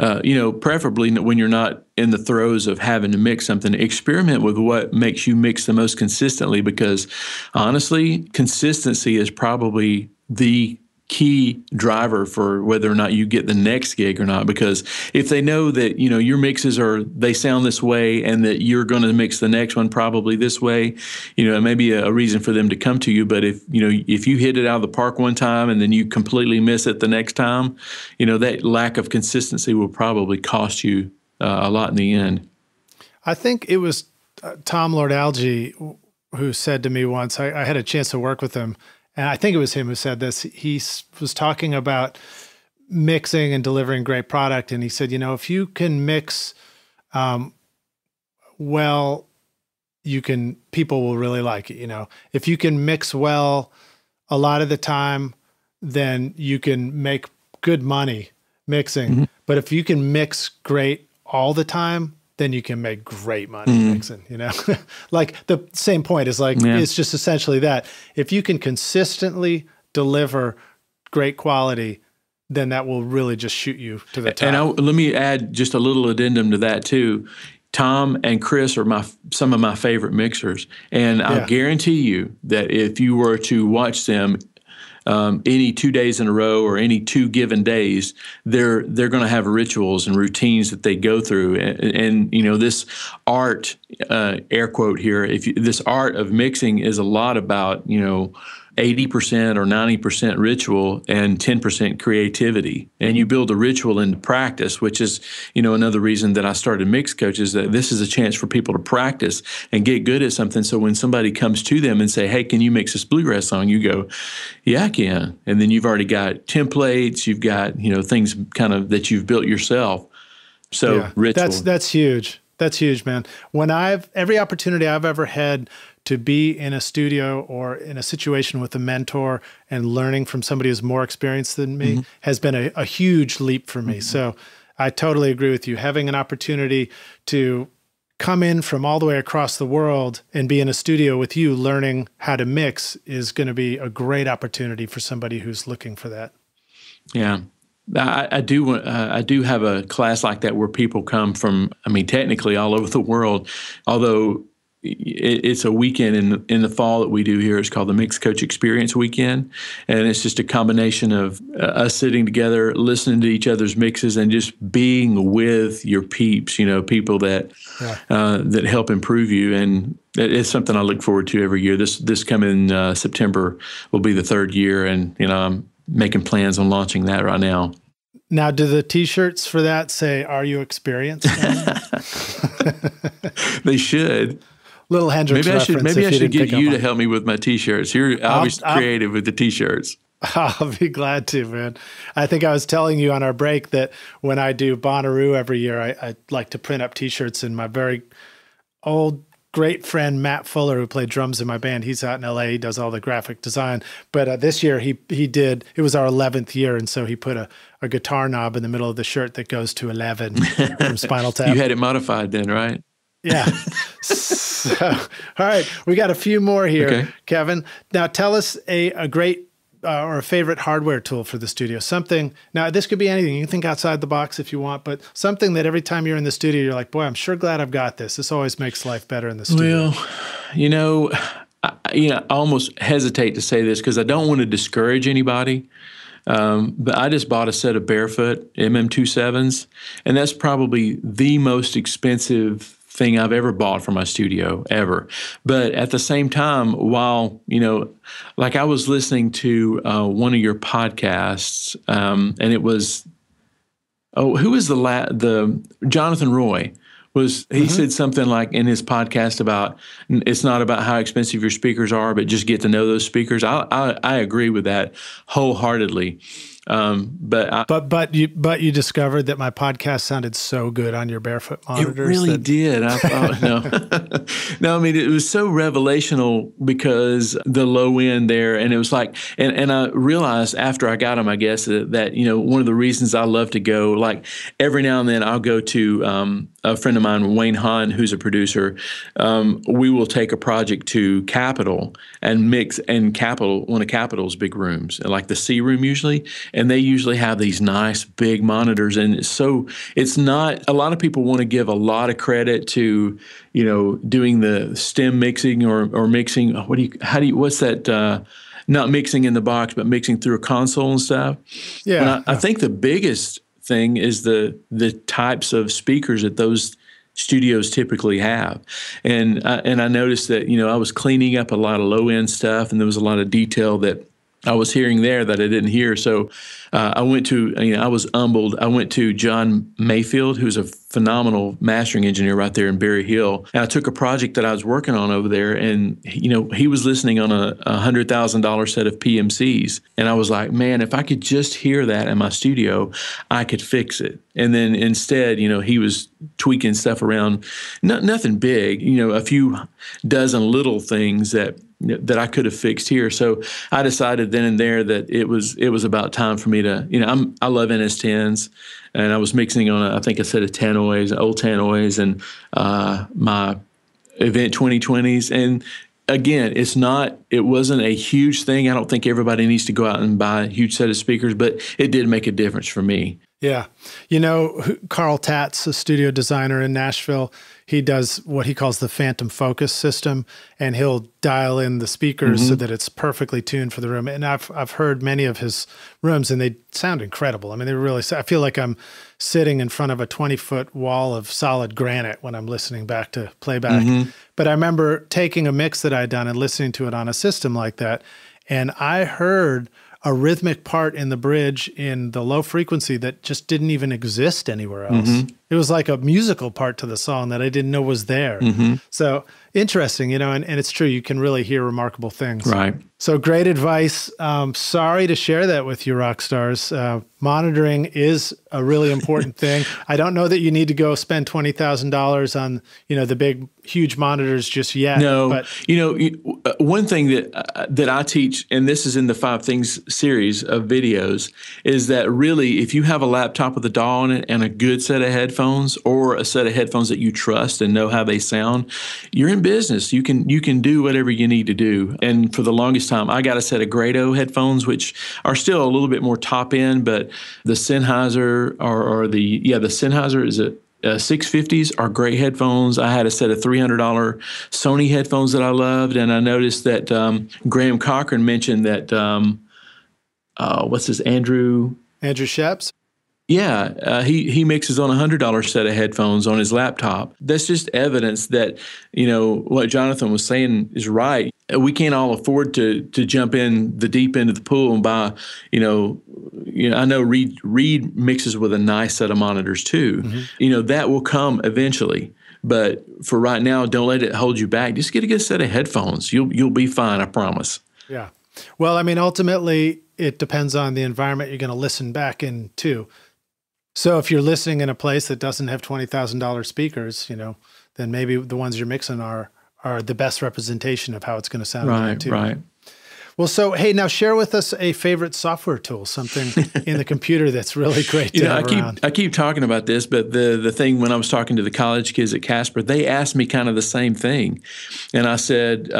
Preferably when you're not in the throes of having to mix something, experiment with what makes you mix the most consistently, because honestly, consistency is probably the key driver for whether or not you get the next gig or not. Because if they know that, your mixes they sound this way and that you're going to mix the next one probably this way, it may be a reason for them to come to you. But if you hit it out of the park one time and then you completely miss it the next time, that lack of consistency will probably cost you a lot in the end. I think it was Tom Lord Alge who said to me once, I had a chance to work with him, and I think it was him who said this. He was talking about mixing and delivering great product. And he said, if you can mix well, people will really like it. If you can mix well a lot of the time, then you can make good money mixing. Mm-hmm. But if you can mix great all the time, then you can make great money mixing, like the same point is it's just essentially that if you can consistently deliver great quality, then that will really just shoot you to the top. And let me add just a little addendum to that too. Tom and Chris are some of my favorite mixers, and I'll guarantee you that if you were to watch them any 2 days in a row or any 2 given days, they're going to have rituals and routines that they go through, and this art, air quote here, this art of mixing is a lot about 80% or 90% ritual and 10% creativity. And you build a ritual into practice, which is, another reason that I started Mix Coach, is that this is a chance for people to practice and get good at something. So when somebody comes to them and say, hey, can you mix this bluegrass song? You go, yeah, I can. And then you've already got templates, you've got, things kind of that you've built yourself. So ritual. That's huge. That's huge, man. Every opportunity I've ever had to be in a studio or in a situation with a mentor and learning from somebody who's more experienced than me has been a huge leap for me. So I totally agree with you. Having an opportunity to come in from all the way across the world and be in a studio with you learning how to mix is going to be a great opportunity for somebody who's looking for that. Yeah. I do have a class like that where people come from, technically all over the world, although it's a weekend in the fall that we do here. It's called the Mix Coach Experience Weekend, and it's just a combination of us sitting together, listening to each other's mixes, and just being with your peeps. People that that help improve you, and it's something I look forward to every year. This coming September will be the 3rd year, and I'm making plans on launching that right now. Now, do the T-shirts for that say, "Are you experienced?" They should. Little Hendrix reference. Maybe I should get you to help me with my T-shirts. You're obviously creative with the T-shirts. I'll be glad to, man. I think I was telling you on our break that when I do Bonnaroo every year, I like to print up T-shirts, and my very old great friend Matt Fuller, who played drums in my band, he's out in LA. He does all the graphic design. But this year he did, it was our 11th year, and so he put a guitar knob in the middle of the shirt that goes to 11 from Spinal Tap. You had it modified then, right? Yeah. So, all right, we got a few more here, Kevin. Now tell us a great or a favorite hardware tool for the studio. Something, now this could be anything. You can think outside the box if you want, but something that every time you're in the studio, you're like, boy, I'm sure glad I've got this. This always makes life better in the studio. Well, I almost hesitate to say this because I don't want to discourage anybody. But I just bought a set of Barefoot MM27s, and that's probably the most expensive thing I've ever bought for my studio ever. But at the same time, while, like I was listening to one of your podcasts, and it was, who was the Jonathan Roy? He said something like in his podcast about it's not about how expensive your speakers are, but just get to know those speakers. I agree with that wholeheartly. But you discovered that my podcast sounded so good on your Barefoot monitors. It really did. I thought no, it was so revelational because the low end there, and it was like, and I realized after I got them, I guess that one of the reasons I love to go, like every now and then I'll go to a friend of mine, Wayne Hahn, who's a producer. We will take a project to Capitol and mix in Capitol, one of Capitol's big rooms, like the C room usually. And they usually have these nice big monitors. And so it's not, a lot of people want to give a lot of credit to, doing the stem mixing or mixing, what's that, not mixing in the box, but mixing through a console and stuff. Yeah. I think the biggest thing is the types of speakers that those studios typically have. And I noticed that, I was cleaning up a lot of low end stuff, and there was a lot of detail that I was hearing there that I didn't hear. So I went to, I was humbled. I went to John Mayfield, who's a phenomenal mastering engineer right there in Berry Hill. And I took a project that I was working on over there, and, he was listening on a $100,000 set of PMCs. And I was like, man, if I could just hear that in my studio, I could fix it. And then instead, he was tweaking stuff around, nothing big, a few dozen little things that I could have fixed here. So I decided then and there that it was about time for me to, I love NS10s, and I was mixing on I think a set of Tannoys, old Tannoys, and my Event 2020s. And again, it wasn't a huge thing. I don't think everybody needs to go out and buy a huge set of speakers, but it did make a difference for me. Yeah. Carl Tatz, a studio designer in Nashville, he does what he calls the phantom focus system, and he'll dial in the speakers so that it's perfectly tuned for the room. And I've heard many of his rooms, and they sound incredible. I mean, I feel like I'm sitting in front of a 20-foot wall of solid granite when I'm listening back to playback. But I remember taking a mix that I had done and listening to it on a system like that, and I heard a rhythmic part in the bridge in the low frequency that just didn't even exist anywhere else. It was like a musical part to the song that I didn't know was there. So interesting, and it's true. You can really hear remarkable things. Right. So great advice. Sorry to share that with you, rock stars. Monitoring is a really important thing. I don't know that you need to go spend $20,000 on, the big, huge monitors just yet. No, but one thing that I teach, and this is in the 5 Things series of videos, is that really, if you have a laptop with a DAW on it and a good set of headphones, or a set of headphones that you trust and know how they sound, you're in business. You can do whatever you need to do. And for the longest time, I got a set of Grado headphones, which are still a little bit more top end, but the Sennheiser the Sennheiser is a 650s are great headphones. I had a set of $300 Sony headphones that I loved, and I noticed that Graham Cochran mentioned that what's his Andrew Sheps? Yeah, he mixes on a $100 set of headphones on his laptop. That's just evidence that, what Jonathan was saying is right. We can't all afford to jump in the deep end of the pool and buy, I know Reed mixes with a nice set of monitors too. That will come eventually. But for right now, don't let it hold you back. Just get a good set of headphones. You'll be fine, I promise. Yeah. Well, I mean, ultimately, it depends on the environment you're going to listen back in too. So if you're listening in a place that doesn't have $20,000 speakers, then maybe the ones you're mixing are the best representation of how it's going to sound. Right, too. Right. Well, so, hey, now share with us a favorite software tool, something in the computer that's really great to have around. I keep talking about this, but the thing when I was talking to the college kids at Casper, they asked me kind of the same thing. And I said,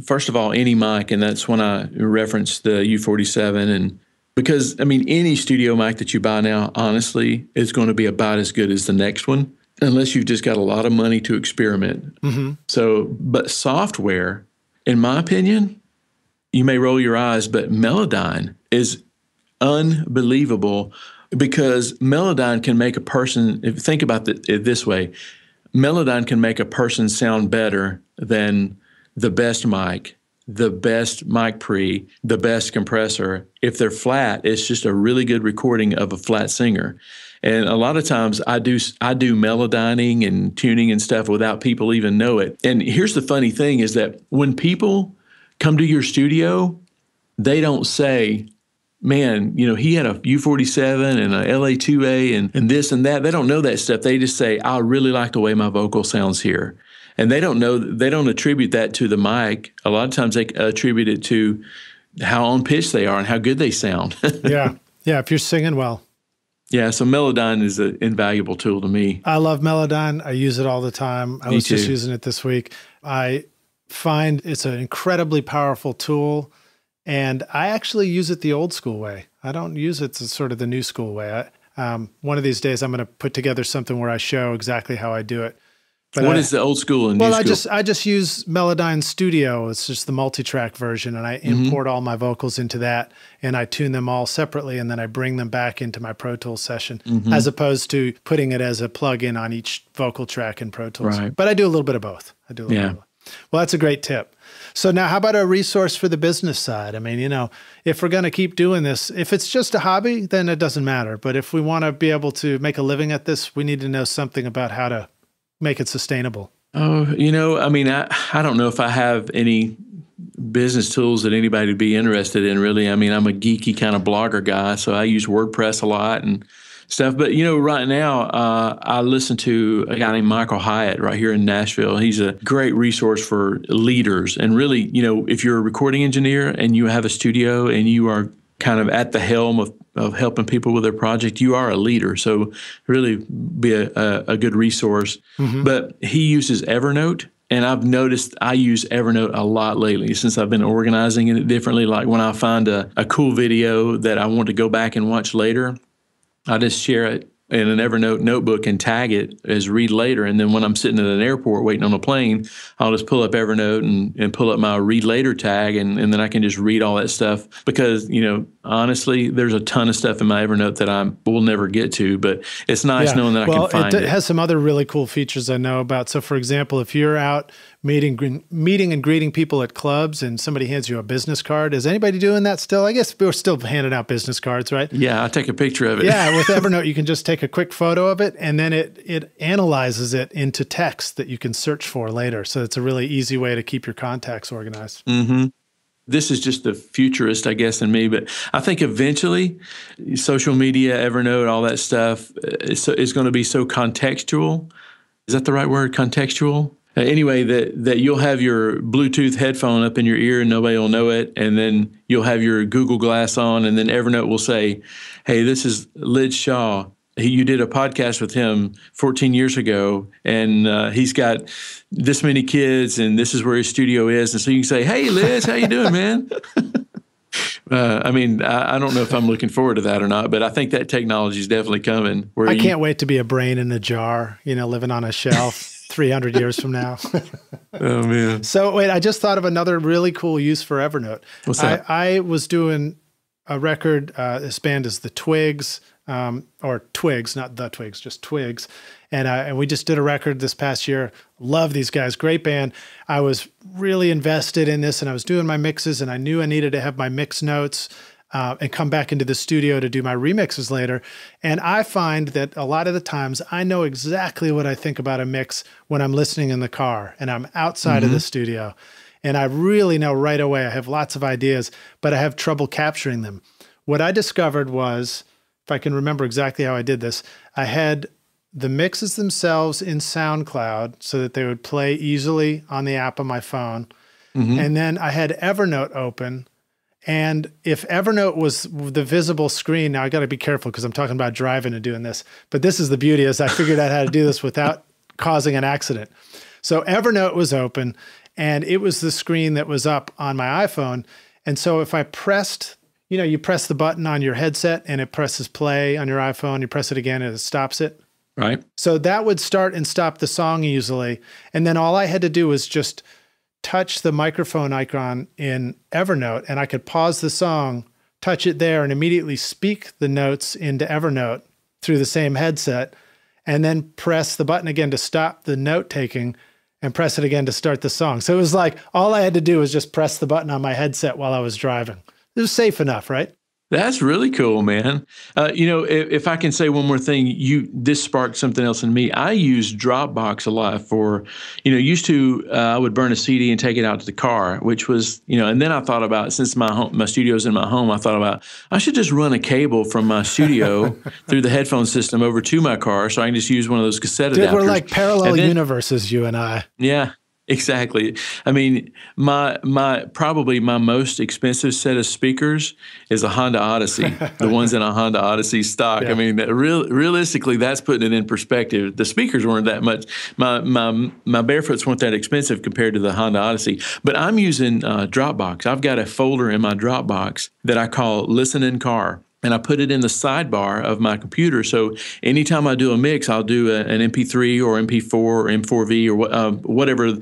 first of all, any mic, and that's when I referenced the U47. And because, any studio mic that you buy now, honestly, is going to be about as good as the next one, unless you've just got a lot of money to experiment. So, but software, in my opinion, you may roll your eyes, but Melodyne is unbelievable, because Melodyne can make a person, if you think about it this way, Melodyne can make a person sound better than the best mic, the best mic pre, the best compressor. If they're flat, it's just a really good recording of a flat singer. And a lot of times I do melodyning and tuning and stuff without people even know it. And here's the funny thing is that when people come to your studio, they don't say, man, he had a U47 and a LA2A and this and that. They don't know that stuff. They just say, I really like the way my vocal sounds here. And they don't attribute that to the mic. A lot of times they attribute it to how on pitch they are and how good they sound. Yeah. If you're singing well. Yeah, so Melodyne is an invaluable tool to me. I love Melodyne. I use it all the time. I was just using it this week. I find it's an incredibly powerful tool, and I actually use it the old school way. I don't use it sort of the new school way. One of these days I'm going to put together something where I show exactly how I do it. But what is the old school and new school? I just use Melodyne Studio. It's just the multi-track version, and I import all my vocals into that, and I tune them all separately, and then I bring them back into my Pro Tools session, as opposed to putting it as a plug-in on each vocal track in Pro Tools. Right. But I do a little bit of both. Bit of both. Well, that's a great tip. So now how about a resource for the business side? If we're going to keep doing this, if it's just a hobby, then it doesn't matter. But if we want to be able to make a living at this, we need to know something about how to make it sustainable. Oh, I don't know if I have any business tools that anybody would be interested in, really. I'm a geeky kind of blogger guy, so I use WordPress a lot and stuff. But, right now, I listen to a guy named Michael Hyatt right here in Nashville. He's a great resource for leaders. And really, if you're a recording engineer and you have a studio and you are kind of at the helm of helping people with their project, you are a leader. So really be a good resource. But he uses Evernote, And I've noticed I use Evernote a lot lately since I've been organizing it differently. Like when I find a cool video that I want to go back and watch later, I just share it in an Evernote notebook and tag it as read later. And then when I'm sitting at an airport waiting on a plane, I'll just pull up Evernote and pull up my read later tag. And then I can just read all that stuff because, honestly, there's a ton of stuff in my Evernote that I will never get to, but it's nice knowing that I can find it. It has some other really cool features I know about. So for example, if you're out meeting and greeting people at clubs and somebody hands you a business card, is anybody doing that still? I guess we're still handing out business cards, right? Yeah, I take a picture of it. Yeah, with Evernote, you can just take a quick photo of it and then it analyzes it into text that you can search for later. So it's a really easy way to keep your contacts organized. Mm-hmm. This is just the futurist, I guess, in me, but I think eventually social media, Evernote, all that stuff is going to be so contextual. Is that the right word? Contextual? Anyway, that you'll have your Bluetooth headphone up in your ear and nobody will know it. And then you'll have your Google Glass on and then Evernote will say, hey, this is Lid Shaw. You did a podcast with him 14 years ago, and he's got this many kids, and this is where his studio is. And so you can say, hey, Liz, how you doing, man? I don't know if I'm looking forward to that or not, but I think that technology is definitely coming. I can't wait to be a brain in a jar, living on a shelf 300 years from now. Oh, man. So wait, I just thought of another really cool use for Evernote. What's that? I was doing a record. This band is the Twigs. Or Twigs, not the Twigs, just Twigs. And we just did a record this past year. Love these guys, great band. I was really invested in this and I was doing my mixes and I knew I needed to have my mix notes and come back into the studio to do my remixes later. And I find that a lot of the times I know exactly what I think about a mix when I'm listening in the car and I'm outside of the studio. And I really know right away, I have lots of ideas, but I have trouble capturing them. What I discovered was, if I can remember exactly how I did this, I had the mixes themselves in SoundCloud so that they would play easily on the app on my phone. And then I had Evernote open. And if Evernote was the visible screen, now I got to be careful because I'm talking about driving and doing this, but this is the beauty is I figured out how to do this without causing an accident. So Evernote was open and it was the screen that was up on my iPhone. And so if I pressed, you press the button on your headset and it presses play on your iPhone. You press it again and it stops it. Right. So that would start and stop the song easily. And then all I had to do was just touch the microphone icon in Evernote and I could pause the song, touch it there and immediately speak the notes into Evernote through the same headset and then press the button again to stop the note taking and press it again to start the song. So it was like all I had to do was just press the button on my headset while I was driving. It was safe enough, right? That's really cool, man. If I can say one more thing, this sparked something else in me. I use Dropbox a lot for, used to, I would burn a CD and take it out to the car, which was, and then I thought about, since my studio's in my home, I thought about, I should just run a cable from my studio through the headphone system over to my car so I can just use one of those cassette adapters. We're like parallel universes, you and I. Yeah. Exactly. I mean, probably my most expensive set of speakers is a Honda Odyssey, the ones in a Honda Odyssey stock. Yeah. I mean, realistically, that's putting it in perspective. The speakers weren't that much. My Barefoots weren't that expensive compared to the Honda Odyssey. But I'm using Dropbox. I've got a folder in my Dropbox that I call Listen in Car. And I put it in the sidebar of my computer. So anytime I do a mix, I'll do an MP3 or MP4 or M4V or whatever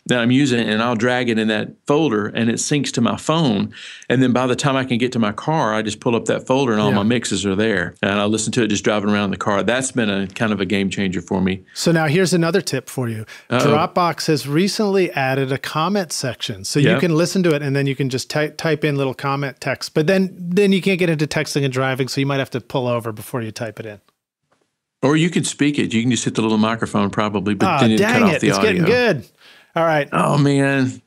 that I'm using, and I'll drag it in that folder, and it syncs to my phone. And then by the time I can get to my car, I just pull up that folder, and all my mixes are there. And I listen to it just driving around in the car. That's been a kind of a game changer for me. So now here's another tip for you. Dropbox has recently added a comment section. So you can listen to it, and then you can just type in little comment text. But then you can't get into texting and driving, so you might have to pull over before you type it in. Or you could speak it. You can just hit the little microphone probably, but then it'd cut off the audio. It's getting good. All right. Oh, man.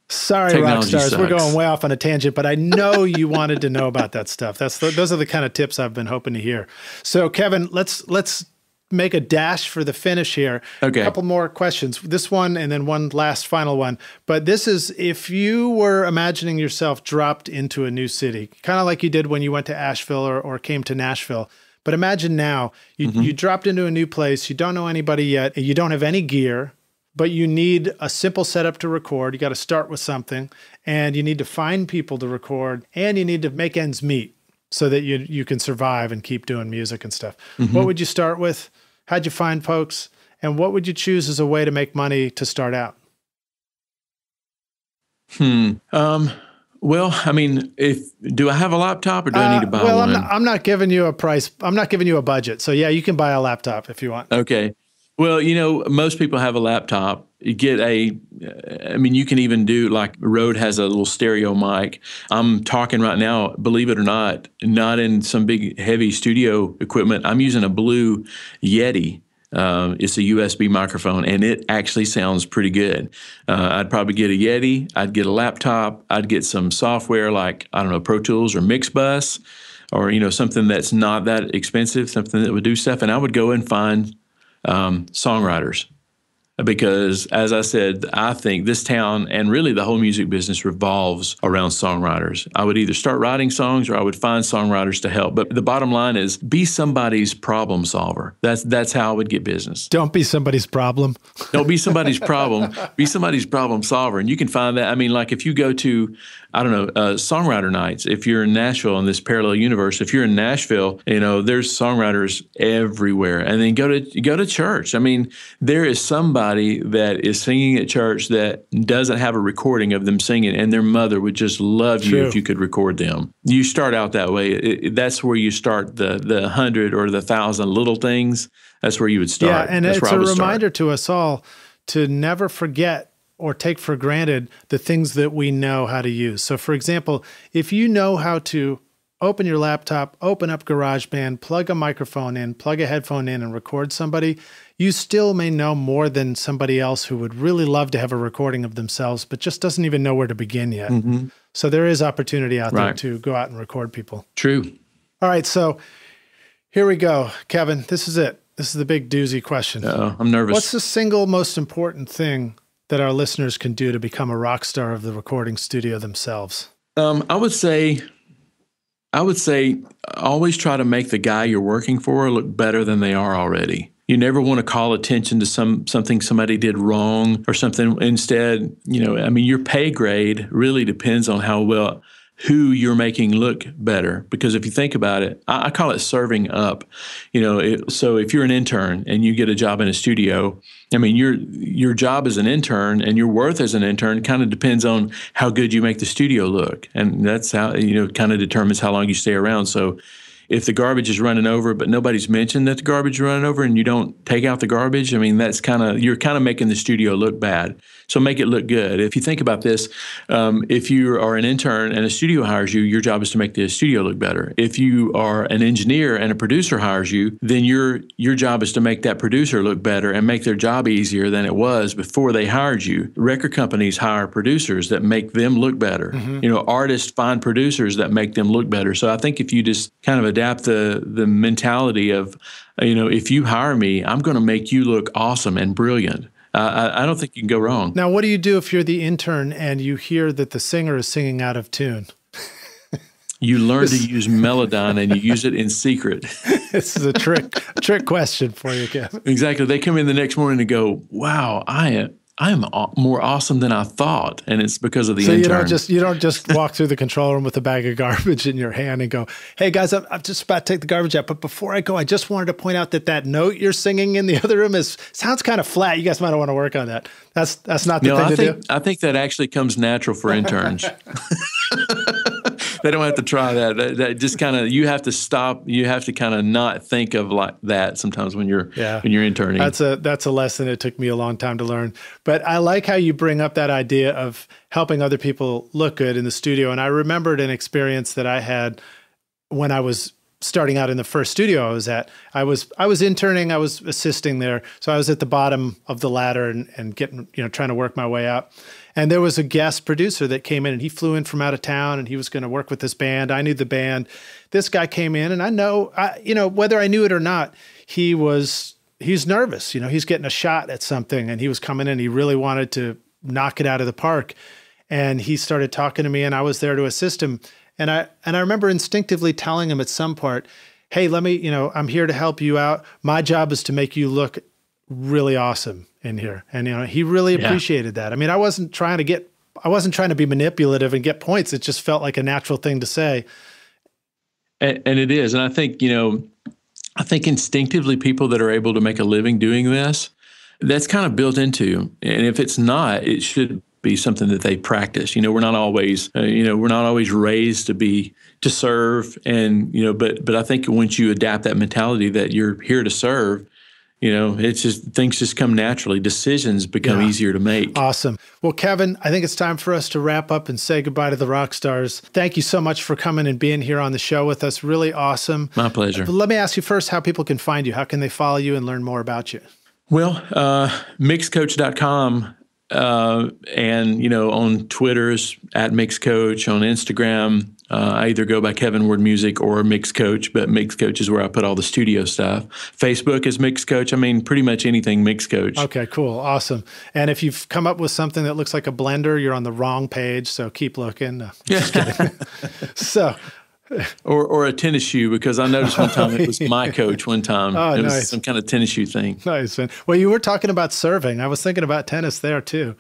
Sorry, rock stars. We're going way off on a tangent, but I know you wanted to know about that stuff. Those are the kind of tips I've been hoping to hear. So, Kevin, let's make a dash for the finish here. Okay. A couple more questions. This one and then one last final one. But this is if you were imagining yourself dropped into a new city, kind of like you did when you went to Asheville or came to Nashville. But imagine now you dropped into a new place. You don't know anybody yet. You don't have any gear. but you need a simple setup to record. You got to start with something, and you need to find people to record, and you need to make ends meet so that you can survive and keep doing music and stuff. What would you start with? How'd you find folks? And what would you choose as a way to make money to start out? Well, I mean, do I have a laptop or do I need to buy one? I'm not giving you a price. I'm not giving you a budget. So yeah, you can buy a laptop if you want. Okay. Well, most people have a laptop. You get you can even do, like, Rode has a little stereo mic. I'm talking right now, believe it or not in some big heavy studio equipment. I'm using a Blue Yeti. It's a USB microphone, and it actually sounds pretty good. I'd probably get a Yeti. I'd get a laptop. I'd get some software like, I don't know, Pro Tools or Mixbus, or, something that's not that expensive, something that would do stuff. And I would go and find songwriters. Because, as I said, I think this town and really the whole music business revolves around songwriters. I would either start writing songs or I would find songwriters to help. But the bottom line is, be somebody's problem solver. That's how I would get business. Don't be somebody's problem. Don't be somebody's problem. Be somebody's problem solver. And you can find that. I mean, like, if you go to, I don't know, songwriter nights, if you're in Nashville in this parallel universe, if you're in Nashville, there's songwriters everywhere. And then go to church. I mean, there is somebody that is singing at church that doesn't have a recording of them singing, and their mother would just love you if you could record them. You start out that way. That's where you start the 100 or the 1,000 little things. That's where you would start. Yeah, and it's a reminder to us all to never forget or take for granted the things that we know how to use. So, for example, if you know how to open your laptop, open up GarageBand, plug a microphone in, plug a headphone in, and record somebody, you still may know more than somebody else who would really love to have a recording of themselves, but just doesn't even know where to begin yet. So there is opportunity out there to go out and record people. True. All right, so here we go. Kevin, this is it. This is the big doozy question. I'm nervous. What's the single most important thing that our listeners can do to become a rock star of the recording studio themselves? I would say always try to make the guy you're working for look better than they are already. You never want to call attention to something somebody did wrong or something. Instead, your pay grade really depends on who you're making look better. Because if you think about it, I call it serving up. So if you're an intern and you get a job in a studio, your job as an intern and your worth as an intern kind of depends on how good you make the studio look. And that's how, kind of determines how long you stay around. So if the garbage is running over, but nobody's mentioned that the garbage is running over and you don't take out the garbage, that's you're kind of making the studio look bad. So make it look good. If you think about this, if you are an intern and a studio hires you, your job is to make the studio look better. If you are an engineer and a producer hires you, then your job is to make that producer look better and make their job easier than it was before they hired you. Record companies hire producers that make them look better. Artists find producers that make them look better. So I think if you just kind of adapt the mentality of, if you hire me, I'm going to make you look awesome and brilliant. I don't think you can go wrong. Now, what do you do if you're the intern and you hear that the singer is singing out of tune? You learn to use Melodyne and you use it in secret. This is a trick question for you, Kevin. Exactly. They come in the next morning and go, wow, I am more awesome than I thought, and it's because of the intern. So you don't just walk through the control room with a bag of garbage in your hand and go, "Hey guys, I'm just about to take the garbage out, but before I go, I just wanted to point out that note you're singing in the other room sounds kind of flat. You guys might want to work on that." That's not the thing to do. I think that actually comes natural for interns. They don't have to try that. That just kind of, you have to stop. You have to kind of not think of like that sometimes when you're interning. That's a lesson it took me a long time to learn. But I like how you bring up that idea of helping other people look good in the studio. And I remembered an experience that I had when I was starting out in the first studio I was at. I was interning, I was assisting there. So I was at the bottom of the ladder and getting, trying to work my way up. And there was a guest producer that came in, and he flew in from out of town, and he was going to work with this band. I knew the band. This guy came in, and I know, whether I knew it or not, he's nervous. He's getting a shot at something, and he was coming in. He really wanted to knock it out of the park. And he started talking to me, and I was there to assist him. And I remember instinctively telling him at some part, "Hey, I'm here to help you out. My job is to make you look really awesome in here. And, he really appreciated that. I mean, I wasn't trying to be manipulative and get points. It just felt like a natural thing to say. And it is. And I think, I think instinctively people that are able to make a living doing this, that's kind of built into. And if it's not, it should be something that they practice. We're not always, raised to serve. And, but I think once you adapt that mentality that you're here to serve, it's just, things just come naturally. Decisions become easier to make. Awesome. Well, Kevin, I think it's time for us to wrap up and say goodbye to the rock stars. Thank you so much for coming and being here on the show with us. Really awesome. My pleasure. But let me ask you first how people can find you. How can they follow you and learn more about you? Well, mixcoach.com, and, on Twitter's @mixcoach, on Instagram, I either go by Kevin Ward Music or Mix Coach, but Mix Coach is where I put all the studio stuff. Facebook is Mix Coach. I mean, pretty much anything Mix Coach. Okay, cool. Awesome. And if you've come up with something that looks like a blender, you're on the wrong page, so keep looking. No, just kidding. So... Or a tennis shoe, because I noticed one time it was my coach one time. Oh, it was nice. some kind of tennis shoe thing. Nice, man. Well, you were talking about serving. I was thinking about tennis there too.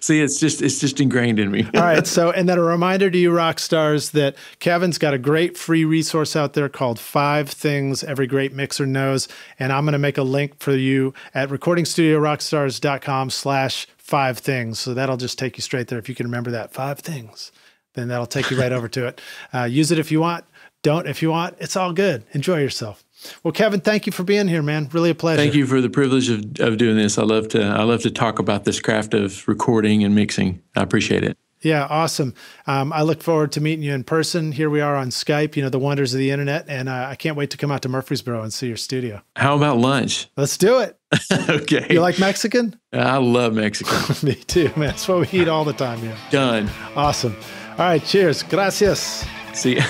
See, it's just ingrained in me. All right. So, and then a reminder to you rock stars that Kevin's got a great free resource out there called 5 Things Every Great Mixer Knows. And I'm going to make a link for you at recordingstudiorockstars.com/5 things. So that'll just take you straight there. If you can remember that 5 things, then that'll take you right over to it. Use it if you want. Don't if you want. It's all good. Enjoy yourself. Well, Kevin, thank you for being here, man. Really a pleasure. Thank you for the privilege of doing this. I love to talk about this craft of recording and mixing. I appreciate it. Yeah, awesome. I look forward to meeting you in person. Here we are on Skype, the wonders of the internet, and I can't wait to come out to Murfreesboro and see your studio. How about lunch? Let's do it. Okay. You like Mexican? I love Mexican. Me too, man. That's what we eat all the time. Yeah. Done. Awesome. All right. Cheers. Gracias. See you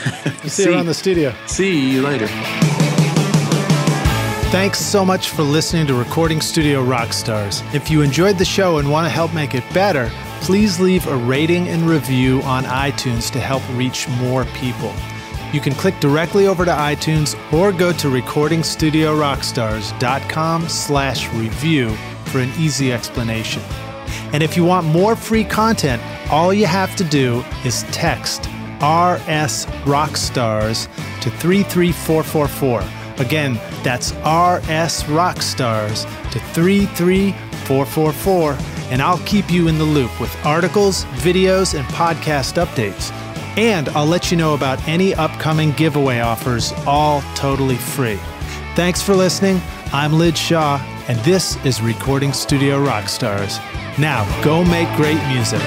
around the studio. See you later. Thanks so much for listening to Recording Studio Rockstars. If you enjoyed the show and want to help make it better, please leave a rating and review on iTunes to help reach more people. You can click directly over to iTunes or go to recordingstudiorockstars.com/review for an easy explanation. And if you want more free content, all you have to do is text RS Rockstars to 33444. Again, that's RS Rockstars to 33444, and I'll keep you in the loop with articles, videos, and podcast updates. And I'll let you know about any upcoming giveaway offers, all totally free. Thanks for listening. I'm Lid Shaw, and this is Recording Studio Rockstars. Now, go make great music.